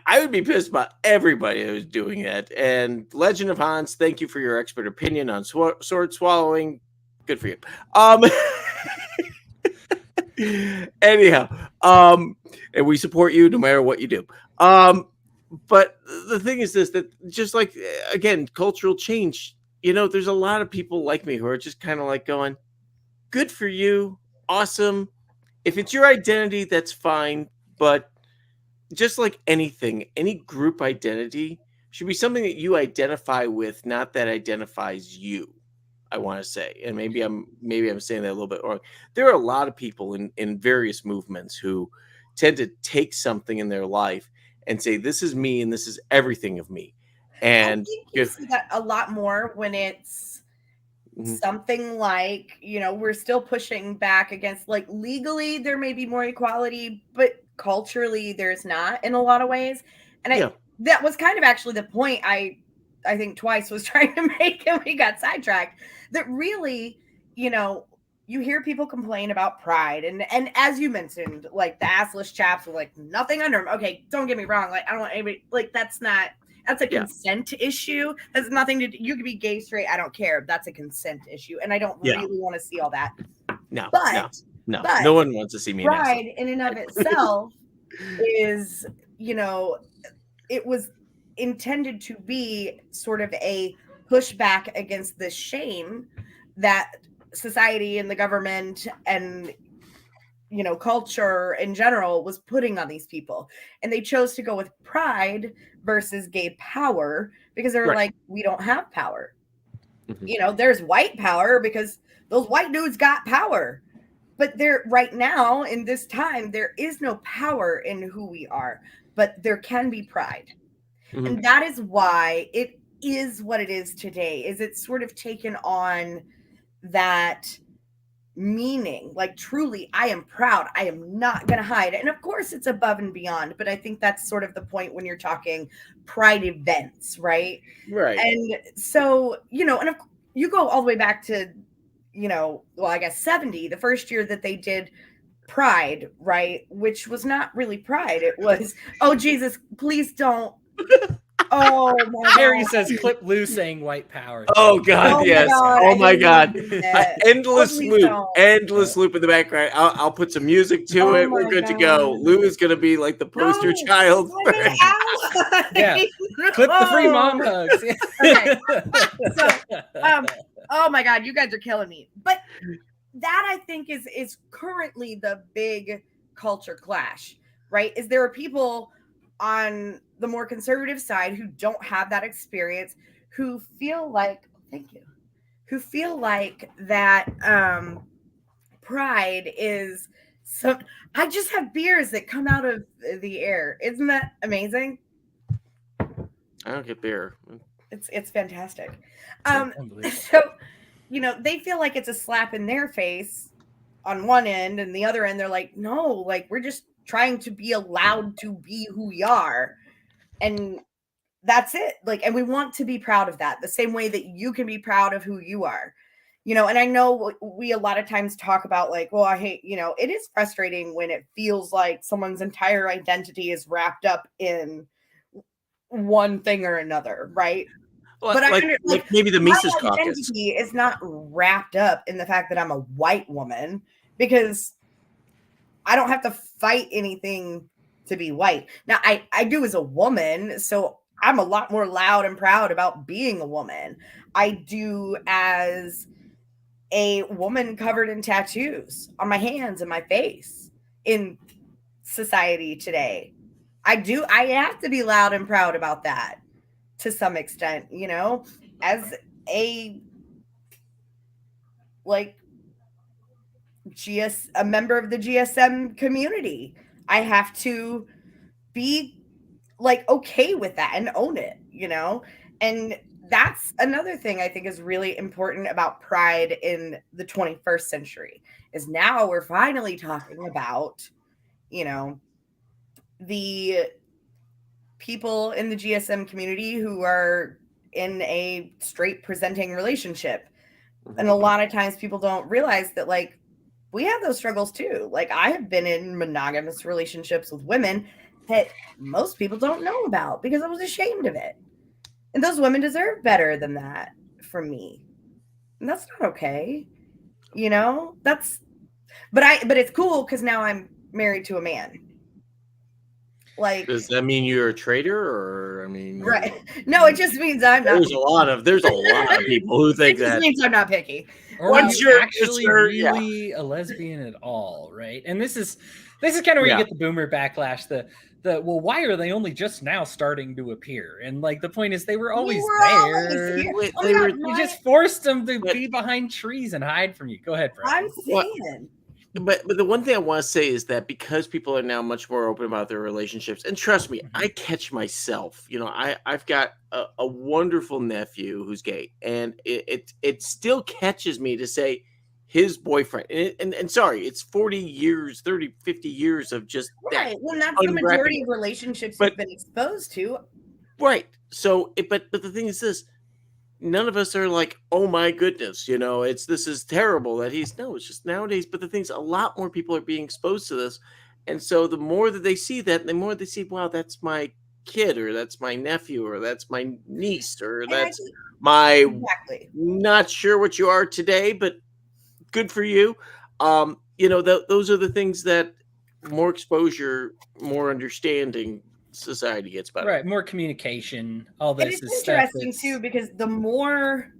S3: I would be pissed about everybody who's doing that. And Legend of Hans, thank you for your expert opinion on sword swallowing. Good for you. Anyhow, and we support you no matter what you do. But the thing is this, that just like, again, cultural change, there's a lot of people like me who are just kind of like going, good for you. Awesome. If it's your identity, that's fine. But just like anything, any group identity should be something that you identify with, not that identifies you. I want to say, and maybe I'm saying that a little bit wrong. There are a lot of people in various movements who tend to take something in their life and say, this is me and this is everything of me. And
S2: I think you see that a lot more when it's something like, we're still pushing back against, like, legally there may be more equality, but culturally there's not in a lot of ways. And that was kind of actually the point I think Twice was trying to make, and we got sidetracked. That really, you hear people complain about pride, and as you mentioned, like the assless chaps with like nothing under them. Okay, don't get me wrong. Like, I don't want anybody, like, that's a consent issue. That's nothing to do. You could be gay, straight. I don't care. That's a consent issue, and I don't really want to see all that.
S3: No,
S2: but
S3: no one wants to see me.
S2: Pride in and of itself is, it was intended to be sort of a pushback against the shame that society and the government and culture in general was putting on these people. And they chose to go with pride versus gay power because they were like, we don't have power. There's white power because those white dudes got power. But there, right now in this time, there is no power in who we are, but there can be pride. And that is why it is what it is today, is it's sort of taken on that meaning, like, truly, I am proud. I am not going to hide. And of course it's above and beyond, but I think that's sort of the point when you're talking pride events, right?
S3: Right.
S2: And so, and you go all the way back to, I guess 70, the first year that they did Pride, right? Which was not really Pride. It was, oh, Jesus, please don't. Oh my God.
S1: Harry says clip Lou saying white power.
S3: Oh God, yes. Oh my God. Endless loop. Endless loop in the background. I'll put some music to it. We're good to go. Lou is gonna be like the poster child.
S1: Yeah. Clip the free mom hugs.
S2: Okay. So oh my God, you guys are killing me. But that, I think, is currently the big culture clash, right? Is there are people on the more conservative side who don't have that experience, who feel like, who feel like that pride is so. I just have beers that come out of the air. Isn't that amazing?
S3: I don't get beer.
S2: It's fantastic. So, they feel like it's a slap in their face on one end, and the other end they're like, no, like, we're just trying to be allowed to be who we are. And that's it. Like, and we want to be proud of that the same way that you can be proud of who you are, and I know we a lot of times talk about, like, well, I hate, it is frustrating when it feels like someone's entire identity is wrapped up in one thing or another, right?
S3: Well, but like maybe the Mises Caucus.
S2: My identity is not wrapped up in the fact that I'm a white woman, because I don't have to fight anything to be white. Now, I do as a woman, so I'm a lot more loud and proud about being a woman. I do as a woman covered in tattoos on my hands and my face in society today. I have to be loud and proud about that to some extent, as a, like, a member of the GSM community. I have to be, like, okay with that and own it, and that's another thing I think is really important about pride in the 21st century, is now we're finally talking about, the people in the GSM community who are in a straight presenting relationship. And a lot of times people don't realize that, like, we have those struggles too. Like, I have been in monogamous relationships with women that most people don't know about because I was ashamed of it. And those women deserve better than that from me. And that's not okay. But it's cool because now I'm married to a man. Like,
S3: Does that mean you're a traitor, or I mean,
S2: right? No, it just means I'm not.
S3: There's a lot of people who
S2: It
S3: think
S2: just
S3: that.
S2: means I'm not picky.
S1: Or
S2: Well,
S1: are you
S3: your
S1: actually
S3: answer? Yeah.
S1: really a lesbian at all, right? And this is kind of where you
S3: Yeah.
S1: get the boomer backlash. The well, why are they only just now starting to appear? And like the point is, they were always there.
S2: here.
S3: Wait,
S2: Oh
S3: they
S2: my
S3: were-
S2: God,
S1: You just forced them to
S3: But-
S1: be behind trees and hide from you. Go ahead, Brian.
S2: I'm saying.
S3: But the one thing I want to say is that because people are now much more open about their relationships, and trust me, I catch myself. You know, I've got a wonderful nephew who's gay, and it still catches me to say his boyfriend. And sorry, it's 40 years, 30, 50 years of just
S2: Right.
S3: that.
S2: Well, that's the majority of relationships
S3: But-
S2: you've been exposed to.
S3: Right. So, but the thing is this. None of us are like, oh my goodness, you know, this is terrible that it's just nowadays. But the thing's, a lot more people are being exposed to this. And so the more that they see that, the more they see, wow, that's my kid, or that's my nephew, or that's my niece, or that's my, not sure what you are today, but good for you. You know, those are the things that more exposure, more understanding, society gets better.
S1: Right, more communication, all this
S2: And
S1: is
S2: it's
S1: stuff
S2: interesting too, because the more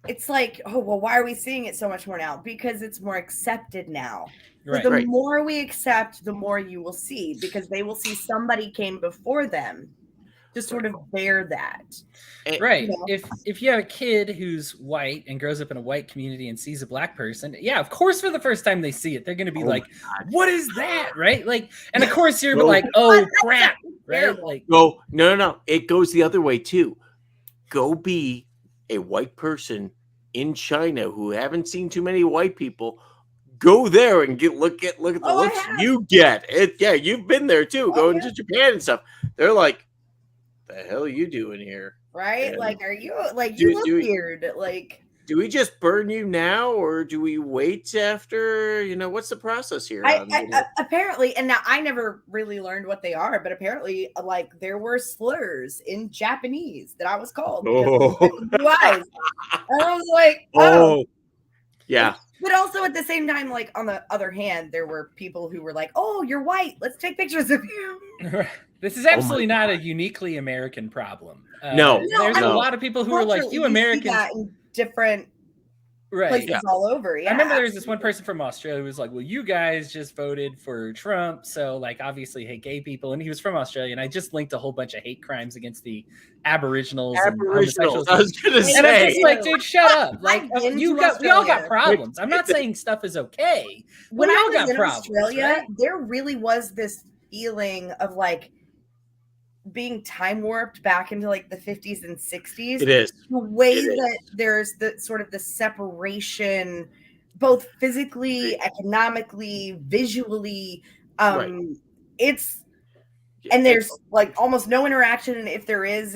S2: it's like, oh well, why are we seeing it so much more now? Because it's more accepted now.
S1: Right.
S2: The more we accept, the more you will see, because they will see somebody came before them to sort of bear that.
S1: Right.
S2: You know?
S1: If you have a kid who's white and grows up in a white community and sees a black person, yeah, of course, for the first time they see it, they're going to be like, what is that? Right. Like, and of course you're like, oh crap. Right. Like,
S3: no. It goes the other way too. Go be a white person in China who haven't seen too many white people. Go there and look at the looks you get. Yeah, you've been there too. Going to Japan and stuff. They're like, the hell are you doing here?
S2: Right?
S3: And
S2: like, are you like, you look weird? Like,
S3: do we just burn you now, or do we wait after? You know, what's the process here?
S2: Apparently, and now I never really learned what they are, but apparently, like, there were slurs in Japanese that I was called.
S3: Oh.
S2: Blue eyes. And I was like,
S3: oh. Yeah.
S2: But also at the same time, like, on the other hand, there were people who were like, oh, you're white. Let's take pictures of you.
S1: This is absolutely not a uniquely American problem.
S3: No,
S1: there's a lot of people who are like, you Americans.
S2: See that in different places all over. Yeah,
S1: I remember there was this one person from Australia who was like, well, you guys just voted for Trump, so like obviously hate gay people. And he was from Australia, and I just linked a whole bunch of hate crimes against the Aboriginals. And homosexuals.
S3: I was gonna say,
S1: and I'm just like, dude, shut up. Like, we all got problems. I'm not saying stuff is okay.
S2: When I was in Australia, there really was this feeling of like being time warped back into like the 50s and 60s.
S3: It is
S2: the way that there's the sort of the separation, both physically, economically, visually. It's and there's like almost no interaction, and if there is,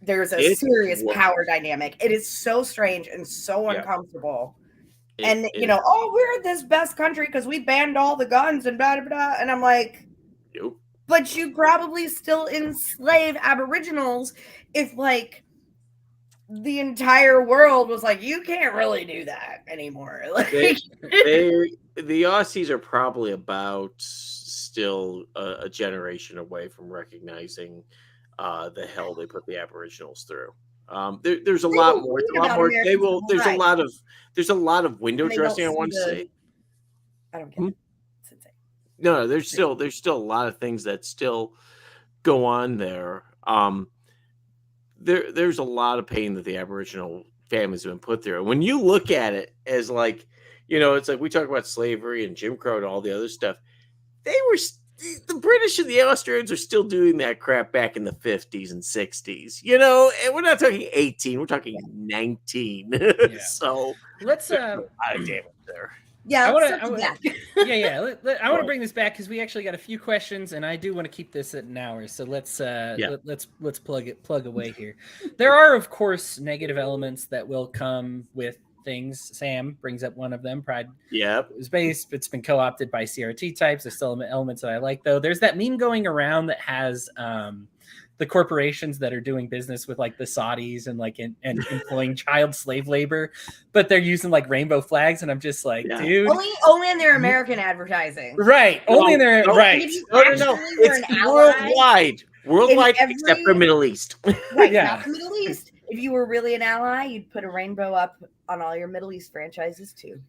S2: there's a serious power dynamic. It is so strange and so uncomfortable. And you know, oh, we're this best country because we banned all the guns and blah blah blah. And I'm like,
S3: nope.
S2: But you probably still enslave Aboriginals if like the entire world was like, you can't really do that anymore. Like
S3: the Aussies are probably about still a generation away from recognizing the hell they put the Aboriginals through. There's a lot more. There's a lot of window dressing. I want to say.
S2: I don't care.
S3: No, there's still a lot of things that still go on there. There's a lot of pain that the Aboriginal families have been put through. When you look at it as like, you know, it's like we talk about slavery and Jim Crow and all the other stuff. The British and the Australians are still doing that crap back in the 50s and 60s, you know, and we're not talking 18, we're talking 19. Yeah. So
S1: let's
S3: damn it there.
S2: Yeah,
S1: I want to bring this back because we actually got a few questions, and I do want to keep this at an hour. So let's plug away here. There are, of course, negative elements that will come with things. Sam brings up one of them. Pride.
S3: Yep.
S1: Is based. It's been co-opted by CRT types. There's still elements that I like, though. There's that meme going around that has the corporations that are doing business with like the Saudis and like and employing child slave labor, but they're using like rainbow flags, and I'm just like, dude,
S2: only in their American advertising,
S1: right? Only in their right.
S3: No. It's worldwide, except for Middle East.
S2: Right, not the Middle East. If you were really an ally, you'd put a rainbow up on all your Middle East franchises too.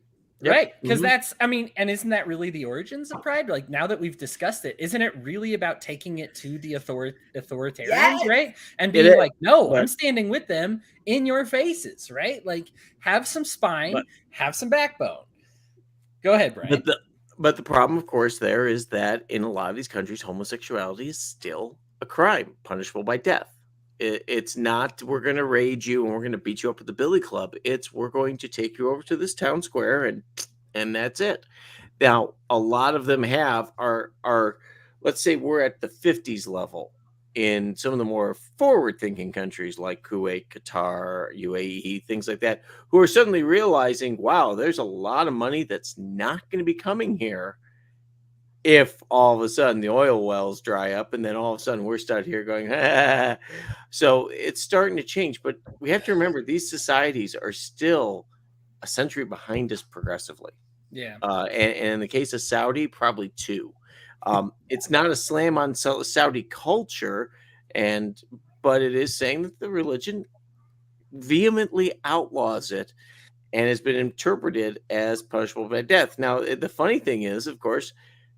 S3: Yep.
S1: Right, because that's, I mean, and isn't that really the origins of Pride? Like, now that we've discussed it, isn't it really about taking it to the authoritarians, right? And being like, no, I'm standing with them in your faces, right? Like, have some spine, have some backbone. Go ahead, Brian.
S3: But the problem, of course, there is that in a lot of these countries, homosexuality is still a crime, punishable by death. It's not, we're going to raid you and we're going to beat you up at the billy club. It's, we're going to take you over to this town square and that's it. Now, a lot of them are let's say we're at the 50s level in some of the more forward-thinking countries like Kuwait, Qatar, UAE, things like that, who are suddenly realizing, wow, there's a lot of money that's not going to be coming here if all of a sudden the oil wells dry up, and then all of a sudden we're stuck here going, ah. So it's starting to change. But we have to remember, these societies are still a century behind us progressively.
S1: Yeah.
S3: And in the case of Saudi, probably 2. It's not a slam on Saudi culture, but it is saying that the religion vehemently outlaws it and has been interpreted as punishable by death. Now, the funny thing is, of course,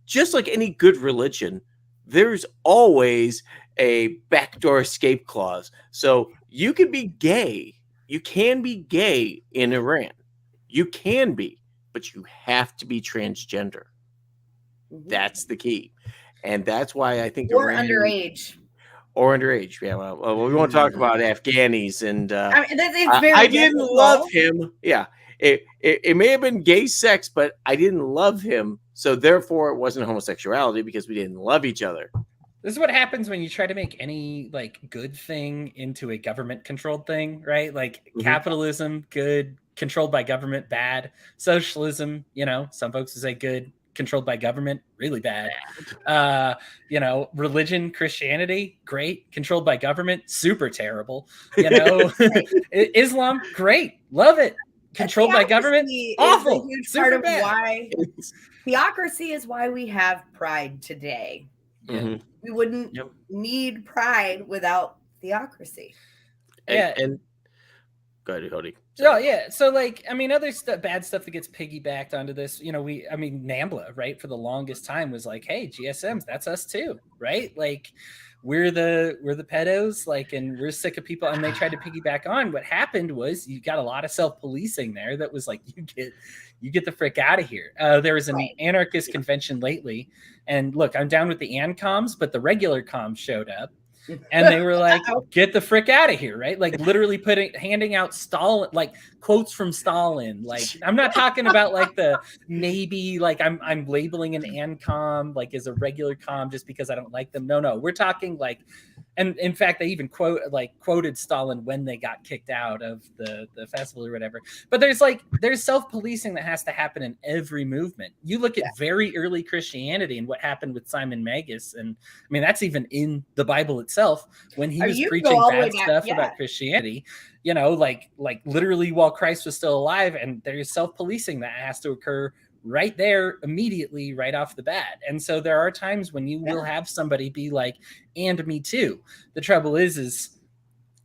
S3: just like any good religion, there's always a backdoor escape clause. So you can be gay. You can be gay in Iran. You can be, but you have to be transgender. That's the key. And that's why I think
S2: underage.
S3: Or underage. Yeah, well, we won't talk about Afghanis. And
S2: I mean, it's very
S3: I didn't love him. Yeah. It may have been gay sex, but I didn't love him. So therefore, it wasn't homosexuality because we didn't love each other.
S1: This is what happens when you try to make any like good thing into a government controlled thing, right? Like capitalism, good, controlled by government, bad. Socialism, some folks would say good, controlled by government, really bad. Religion, Christianity, great, controlled by government, super terrible. Islam, great, love it. Controlled by government, awful.
S2: Huge part of why theocracy is why we have Pride today. We wouldn't need Pride without theocracy.
S3: And go ahead, Cody.
S1: Oh yeah. So like, I mean, other bad stuff that gets piggybacked onto this, NAMBLA, right? For the longest time was like, hey, GSMs, that's us too, right? Like we're the pedos, like, and we're sick of people, and they tried to piggyback on. What happened was you got a lot of self-policing there that was like, you get the frick out of here. There was an anarchist convention lately, and look, I'm down with the ANCOMs, but the regular comms showed up. And they were like, get the frick out of here, right? Like literally handing out Stalin, like quotes from Stalin. Like, I'm not talking about like the maybe like I'm labeling an ANCOM like as a regular com just because I don't like them. No, we're talking like, and in fact, they even quoted Stalin when they got kicked out of the festival or whatever. But there's self-policing that has to happen in every movement. You look at very early Christianity and what happened with Simon Magus, and I mean that's even in the Bible itself when he was preaching bad stuff about Christianity. Like literally while Christ was still alive, and there's self-policing that has to occur right there immediately right off the bat. And so there are times when you will have somebody be like, and me too. The trouble is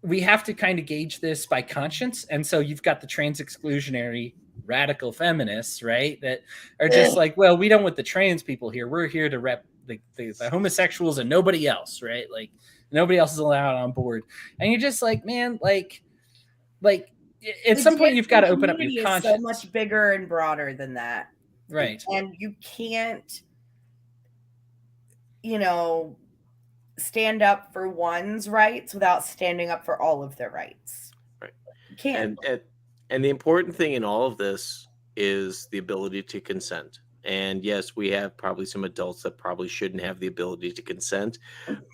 S1: we have to kind of gauge this by conscience. And so you've got the trans exclusionary radical feminists, right? That are just like, well, we don't want the trans people here. We're here to rep the homosexuals and nobody else, right? Like nobody else is allowed on board. And you're just like, man, like at some point you've got to open up your conscience.
S2: So much bigger and broader than that.
S1: Right.
S2: And you can't, stand up for one's rights without standing up for all of their rights.
S3: Right.
S2: You can't.
S3: And the important thing in all of this is the ability to consent. And yes, we have probably some adults that probably shouldn't have the ability to consent.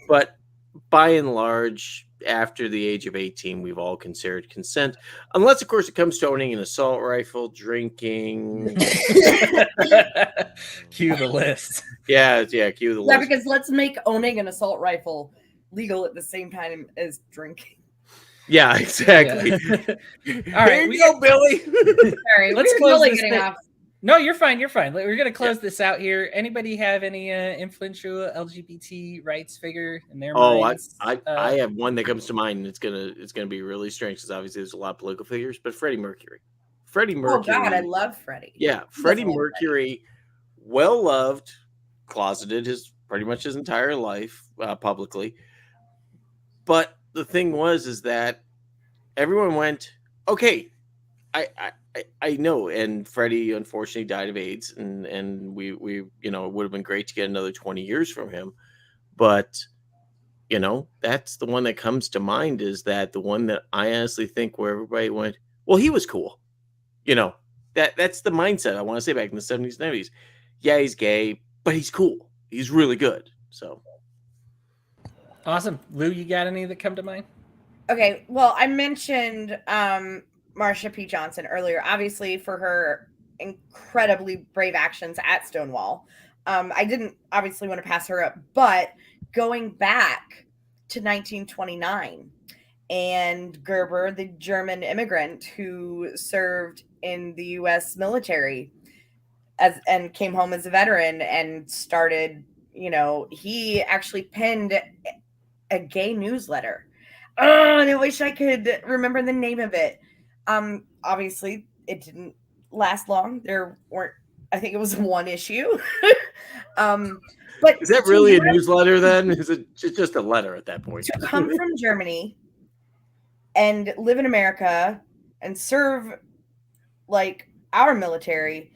S3: But by and large, after the age of 18, we've all considered consent, unless, of course, it comes to owning an assault rifle, drinking.
S1: Cue the list.
S3: Yeah, cue the list.
S2: Yeah, because let's make owning an assault rifle legal at the same time as drinking.
S3: Yeah, exactly.
S1: Yeah.
S3: All right, we go, Billy.
S2: Sorry,
S1: Let's
S2: we're
S1: close
S2: totally
S1: this
S2: getting
S1: thing.
S2: off.
S1: No, you're fine. You're fine. We're gonna close this out here. Anybody have any influential LGBT rights figure in their minds?
S3: I have one that comes to mind, and it's gonna be really strange because obviously there's a lot of political figures, but Freddie Mercury. Freddie Mercury.
S2: Oh God, I love Freddie.
S3: Yeah, Freddie Mercury, well loved, closeted pretty much his entire life publicly. But the thing is that everyone went, okay, I know, and Freddie unfortunately died of AIDS, and we it would have been great to get another 20 years from him, but that's the one that comes to mind, is that the one that I honestly think where everybody went, well, he was cool, that's the mindset I want to say back in the 70s and 90s. Yeah, he's gay, but he's cool, he's really good. So
S1: awesome. Lou, you got any that come to mind?
S2: Okay, well, I mentioned Marsha P. Johnson earlier, obviously for her incredibly brave actions at Stonewall. I didn't obviously want to pass her up, but going back to 1929 and Gerber, the German immigrant who served in the U.S. military and came home as a veteran and started, he actually penned a gay newsletter. Oh, and I wish I could remember the name of it. Obviously, it didn't last long. There weren't, I think it was one issue. But
S3: is that really a newsletter then? Is it just a letter at that point?
S2: To come from Germany and live in America and serve like our military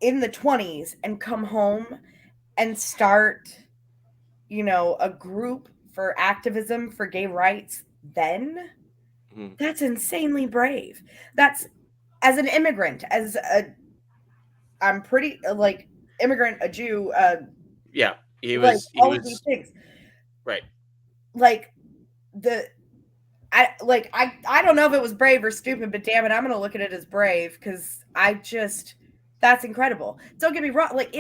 S2: in the 20s and come home and start, a group for activism for gay rights then, that's insanely brave. That's, as an immigrant, I'm pretty like immigrant, a Jew,
S3: yeah, he
S2: was all of these things,
S3: right?
S2: Like I don't know if it was brave or stupid, but damn it, I'm gonna look at it as brave because that's incredible. Don't get me wrong, like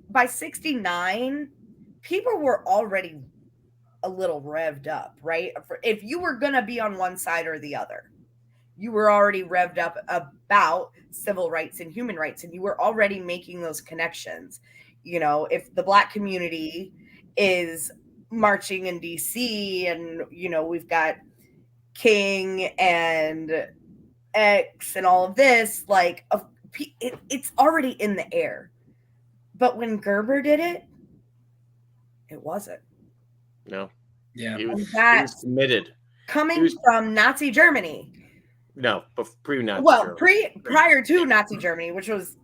S2: by 69, people were already a little revved up, right? If you were gonna be on one side or the other, you were already revved up about civil rights and human rights, and you were already making those connections. If the Black community is marching in DC and we've got King and X and all of this, like it's already in the air. But when Gerber did it, it wasn't.
S3: No.
S1: Yeah.
S3: He was committed.
S2: Coming from Nazi Germany.
S3: No, but pre-Nazi
S2: Germany. Prior to Nazi Germany, which was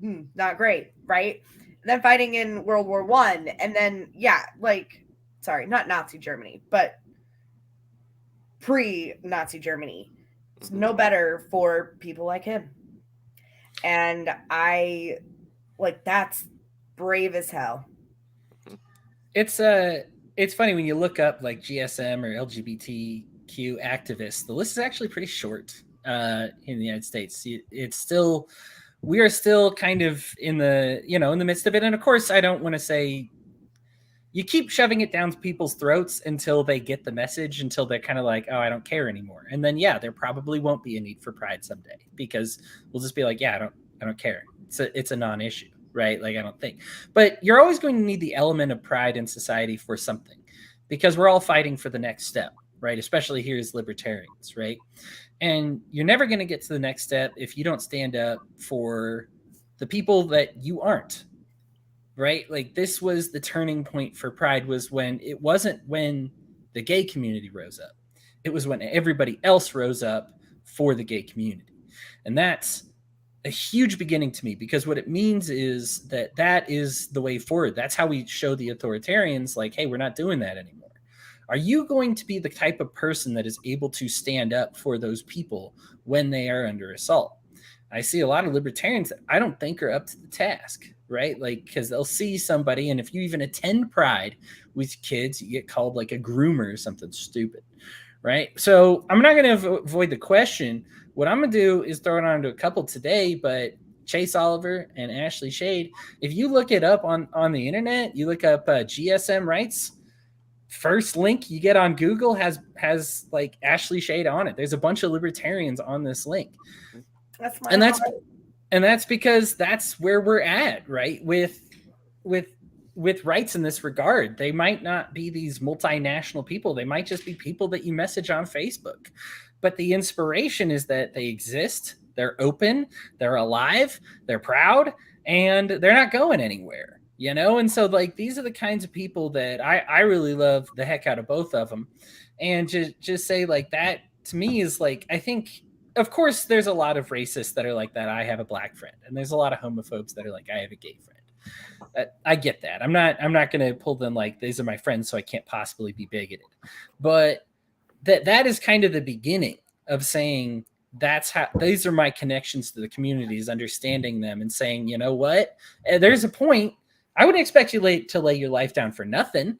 S2: not great, right? And then fighting in World War I, and then not Nazi Germany, but pre-Nazi Germany. It's no better for people like him. And that's brave as hell.
S1: It's funny when you look up like GSM or LGBTQ activists, the list is actually pretty short in the United States. We are still kind of in the midst of it. And of course, I don't want to say you keep shoving it down people's throats until they get the message, until they're kind of like, oh, I don't care anymore. And then, there probably won't be a need for pride someday because we'll just be like, I don't care. It's a non-issue, right? Like, I don't think, but you're always going to need the element of pride in society for something because we're all fighting for the next step, right? Especially here as libertarians, right? And you're never going to get to the next step if you don't stand up for the people that you aren't, right? Like this was the turning point for pride, was when it wasn't when the gay community rose up. It was when everybody else rose up for the gay community. And that's a huge beginning to me because what it means is that is the way forward. That's how we show the authoritarians like, hey, we're not doing that anymore. Are you going to be the type of person that is able to stand up for those people when they are under assault? I see a lot of libertarians that I don't think are up to the task, right? Like, because they'll see somebody, and if you even attend Pride with kids, you get called like a groomer or something stupid, right? So I'm not going to avoid the question. What I'm going to do is throw it on to a couple today, but Chase Oliver and Ashley Shade, if you look it up on the internet, you look up GSM rights, first link you get on Google has like Ashley Shade on it. There's a bunch of libertarians on this link.
S2: That's my
S1: and that's because that's where we're at, right? With rights in this regard. They might not be these multinational people. They might just be people that you message on Facebook. But the inspiration is that they exist, they're open, they're alive, they're proud, and they're not going anywhere, you know? And so like, these are the kinds of people that I really love the heck out of both of them. And just say like that to me is like, I think, of course, there's a lot of racists that are like that. I have a black friend, and there's a lot of homophobes that are like, I have a gay friend. I get that. I'm not going to pull them like these are my friends, so I can't possibly be bigoted. But that is kind of the beginning of saying that's how these are my connections to the communities, understanding them and saying, you know what, there's a point. I wouldn't expect you to lay your life down for nothing.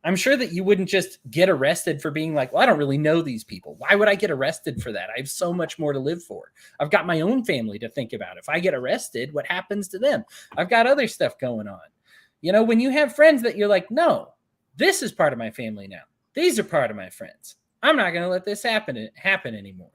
S1: I'm sure that you wouldn't just get arrested for being like, well, I don't really know these people. Why would I get arrested for that? I have so much more to live for. I've got my own family to think about. If I get arrested, what happens to them? I've got other stuff going on. You know, when you have friends that you're like, no, this is part of my family now. These are part of my friends. I'm not going to let this happen anymore.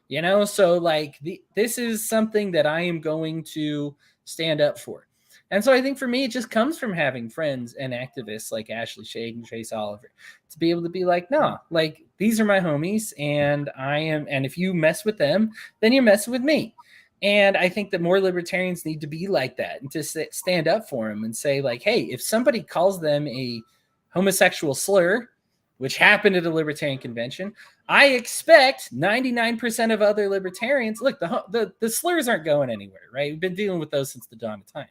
S1: You know, so like this is something that I am going to stand up for. And so I think for me, it just comes from having friends and activists like Ashley Shade and Trace Oliver to be able to be like, no, like these are my homies and and if you mess with them, then you're messing with me. And I think that more libertarians need to be like that and to stand up for them and say like, hey, if somebody calls them a homosexual slur, which happened at a libertarian convention, I expect 99% of other libertarians, look, the slurs aren't going anywhere, right? We've been dealing with those since the dawn of time.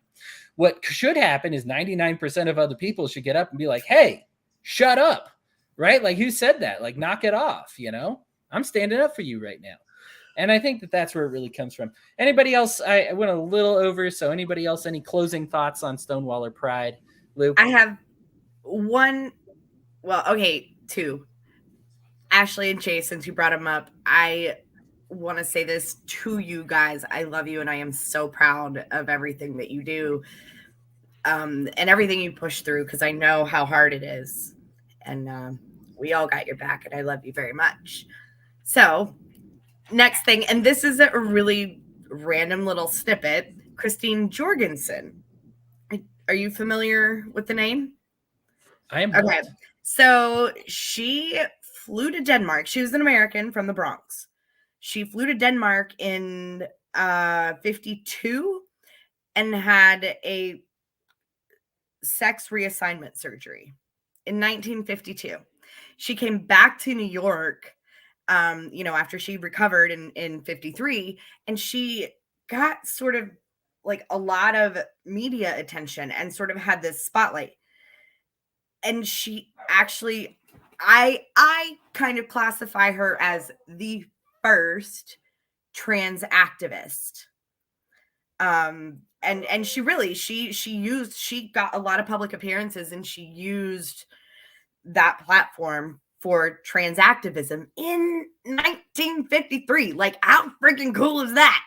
S1: What should happen is 99% of other people should get up and be like, hey, shut up, right? Like, who said that? Like, knock it off, you know? I'm standing up for you right now. And I think that that's where it really comes from. Anybody else? I went a little over, so anybody else, any closing thoughts on Stonewall or Pride? Lou?
S2: I have one, well, okay, two. Ashley and Chase, since you brought them up, I want to say this to you guys. I love you, and I am so proud of everything that you do and everything you push through, because I know how hard it is. And we all got your back, and I love you very much. So, next thing, and this is a really random little snippet, Christine Jorgensen. Are you familiar with the name?
S1: I am.
S2: Okay. So she flew to Denmark. She was an American from the Bronx. She flew to Denmark in 52 and had a sex reassignment surgery in 1952. She came back to New York, after she recovered in 53, and she got sort of like a lot of media attention and sort of had this spotlight. And she actually, I kind of classify her as the first trans activist. And she really, she got a lot of public appearances, and she used that platform for trans activism in 1953. Like, how freaking cool is that?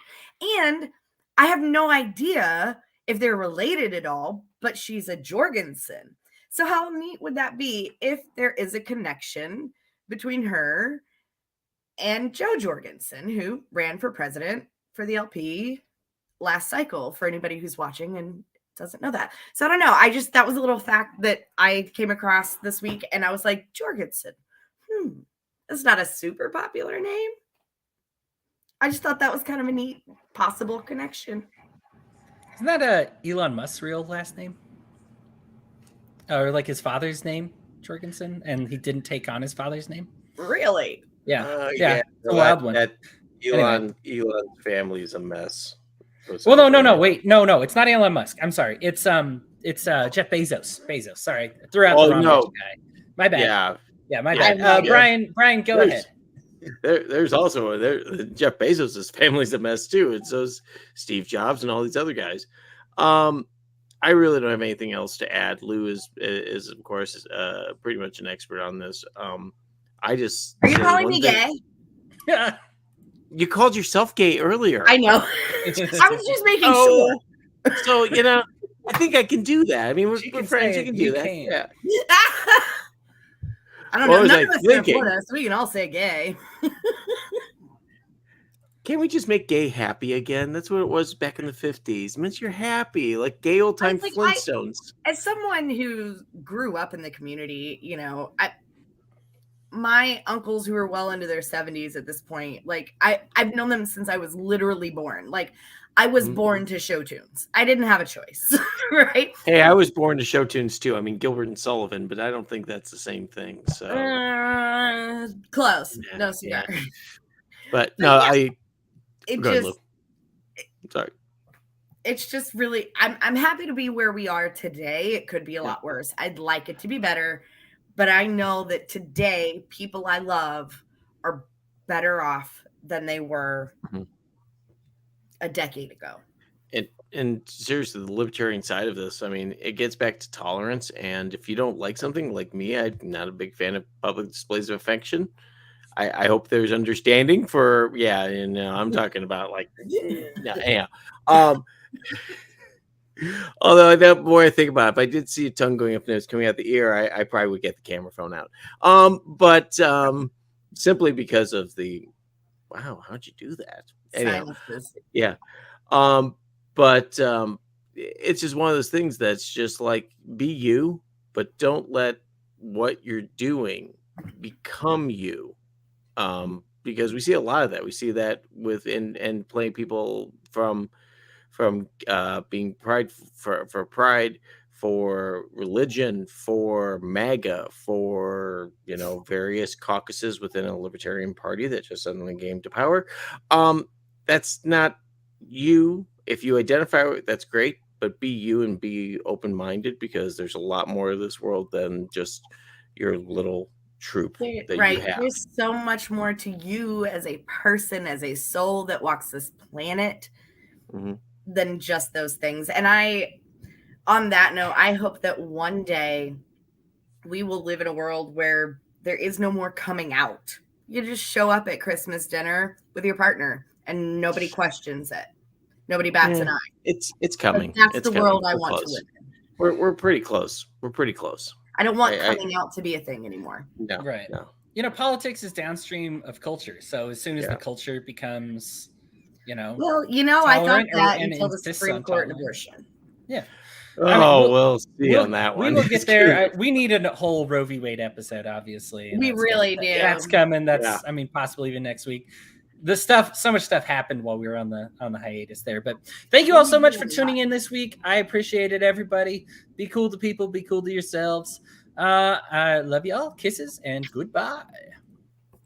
S2: And I have no idea if they're related at all, but she's a Jorgensen. So how neat would that be if there is a connection between her and Joe Jorgensen, who ran for president for the LP last cycle, for anybody who's watching and doesn't know that. So I don't know. That was a little fact that I came across this week, and I was like, Jorgensen. That's not a super popular name. I just thought that was kind of a neat possible connection.
S1: Isn't that Elon Musk's real last name? Or like his father's name, Jorgensen, and he didn't take on his father's name?
S2: Really?
S1: Yeah.
S3: Yeah.
S1: It's a wild one.
S3: Elon's family is a mess.
S1: Well, no. Wait, no. It's not Elon Musk. I'm sorry. It's Jeff Bezos. Sorry, I threw out the wrong guy. My bad. Yeah, my bad. Brian, go ahead.
S3: There's also Jeff Bezos' family's a mess too, and so's Steve Jobs and all these other guys. I really don't have anything else to add. Lou is of course pretty much an expert on this. Are
S2: you calling me gay?
S1: Yeah.
S3: You called yourself gay earlier.
S2: I know. I was just making sure.
S3: So I think I can do that. I mean, we're friends. You can do that. Yeah.
S2: I don't
S3: What
S2: know.
S3: was
S2: None
S3: I
S2: of us can
S3: thinking?
S2: afford us. We can all say gay.
S3: Can't we just make gay happy again? That's what it was back in the 50s. It means you're happy, like gay old time
S2: Like,
S3: Flintstones.
S2: As someone who grew up in the community, my uncles who are well into their 70s at this point, like I've known them since I was literally born. Like I was born to show tunes. I didn't have a choice, right?
S3: Hey, I was born to show tunes too. I mean, Gilbert and Sullivan, but I don't think that's the same thing. So
S2: close.
S3: Yeah,
S2: No cigar.
S3: yeah. But no,
S2: yeah, it
S3: go ahead,
S2: just
S3: Lou. Sorry.
S2: it's just really I'm happy to be where we are today. It could be a lot worse. I'd like it to be better, but I know that today people I love are better off than they were a decade ago.
S3: And seriously, the libertarian side of this, I mean, it gets back to tolerance. And if you don't like something, like me, I'm not a big fan of public displays of affection. I hope there's understanding for, I'm talking about like, yeah. Although the more I think about it, if I did see a tongue going up and it's coming out the ear, I probably would get the camera phone out. But simply because of the, wow, how'd you do that? Anyhow, yeah. But it's just one of those things that's just like, be you, but don't let what you're doing become you. Because we see a lot of that. We see that and playing people from being pride for pride, for religion, for MAGA, for various caucuses within a libertarian party that just suddenly came to power. That's not you. If you identify with, that's great, but be you and be open-minded, because there's a lot more of this world than just your little troop that
S2: Right.
S3: you have.
S2: There's so much more to you as a person, as a soul that walks this planet than just those things. And on that note, I hope that one day we will live in a world where there is no more coming out. You just show up at Christmas dinner with your partner and nobody questions it. Nobody bats an eye.
S3: It's coming.
S2: That's
S3: it's
S2: the
S3: coming.
S2: world I
S3: We're
S2: want
S3: close.
S2: to live in.
S3: We're pretty close. We're pretty close.
S2: I don't want coming out to be a thing anymore.
S3: No,
S1: right.
S3: No.
S1: Politics is downstream of culture. So as soon as the culture becomes,
S2: well, I thought that until the Supreme Court and abortion.
S1: Yeah.
S3: We'll see on that one.
S1: We will get there. We need a whole Roe v. Wade episode, obviously.
S2: We really do.
S1: That's coming. That's possibly even next week. So much stuff happened while we were on the hiatus there. But thank you all so much for tuning in this week. I appreciate it, everybody. Be cool to people. Be cool to yourselves. I love you all. Kisses and goodbye.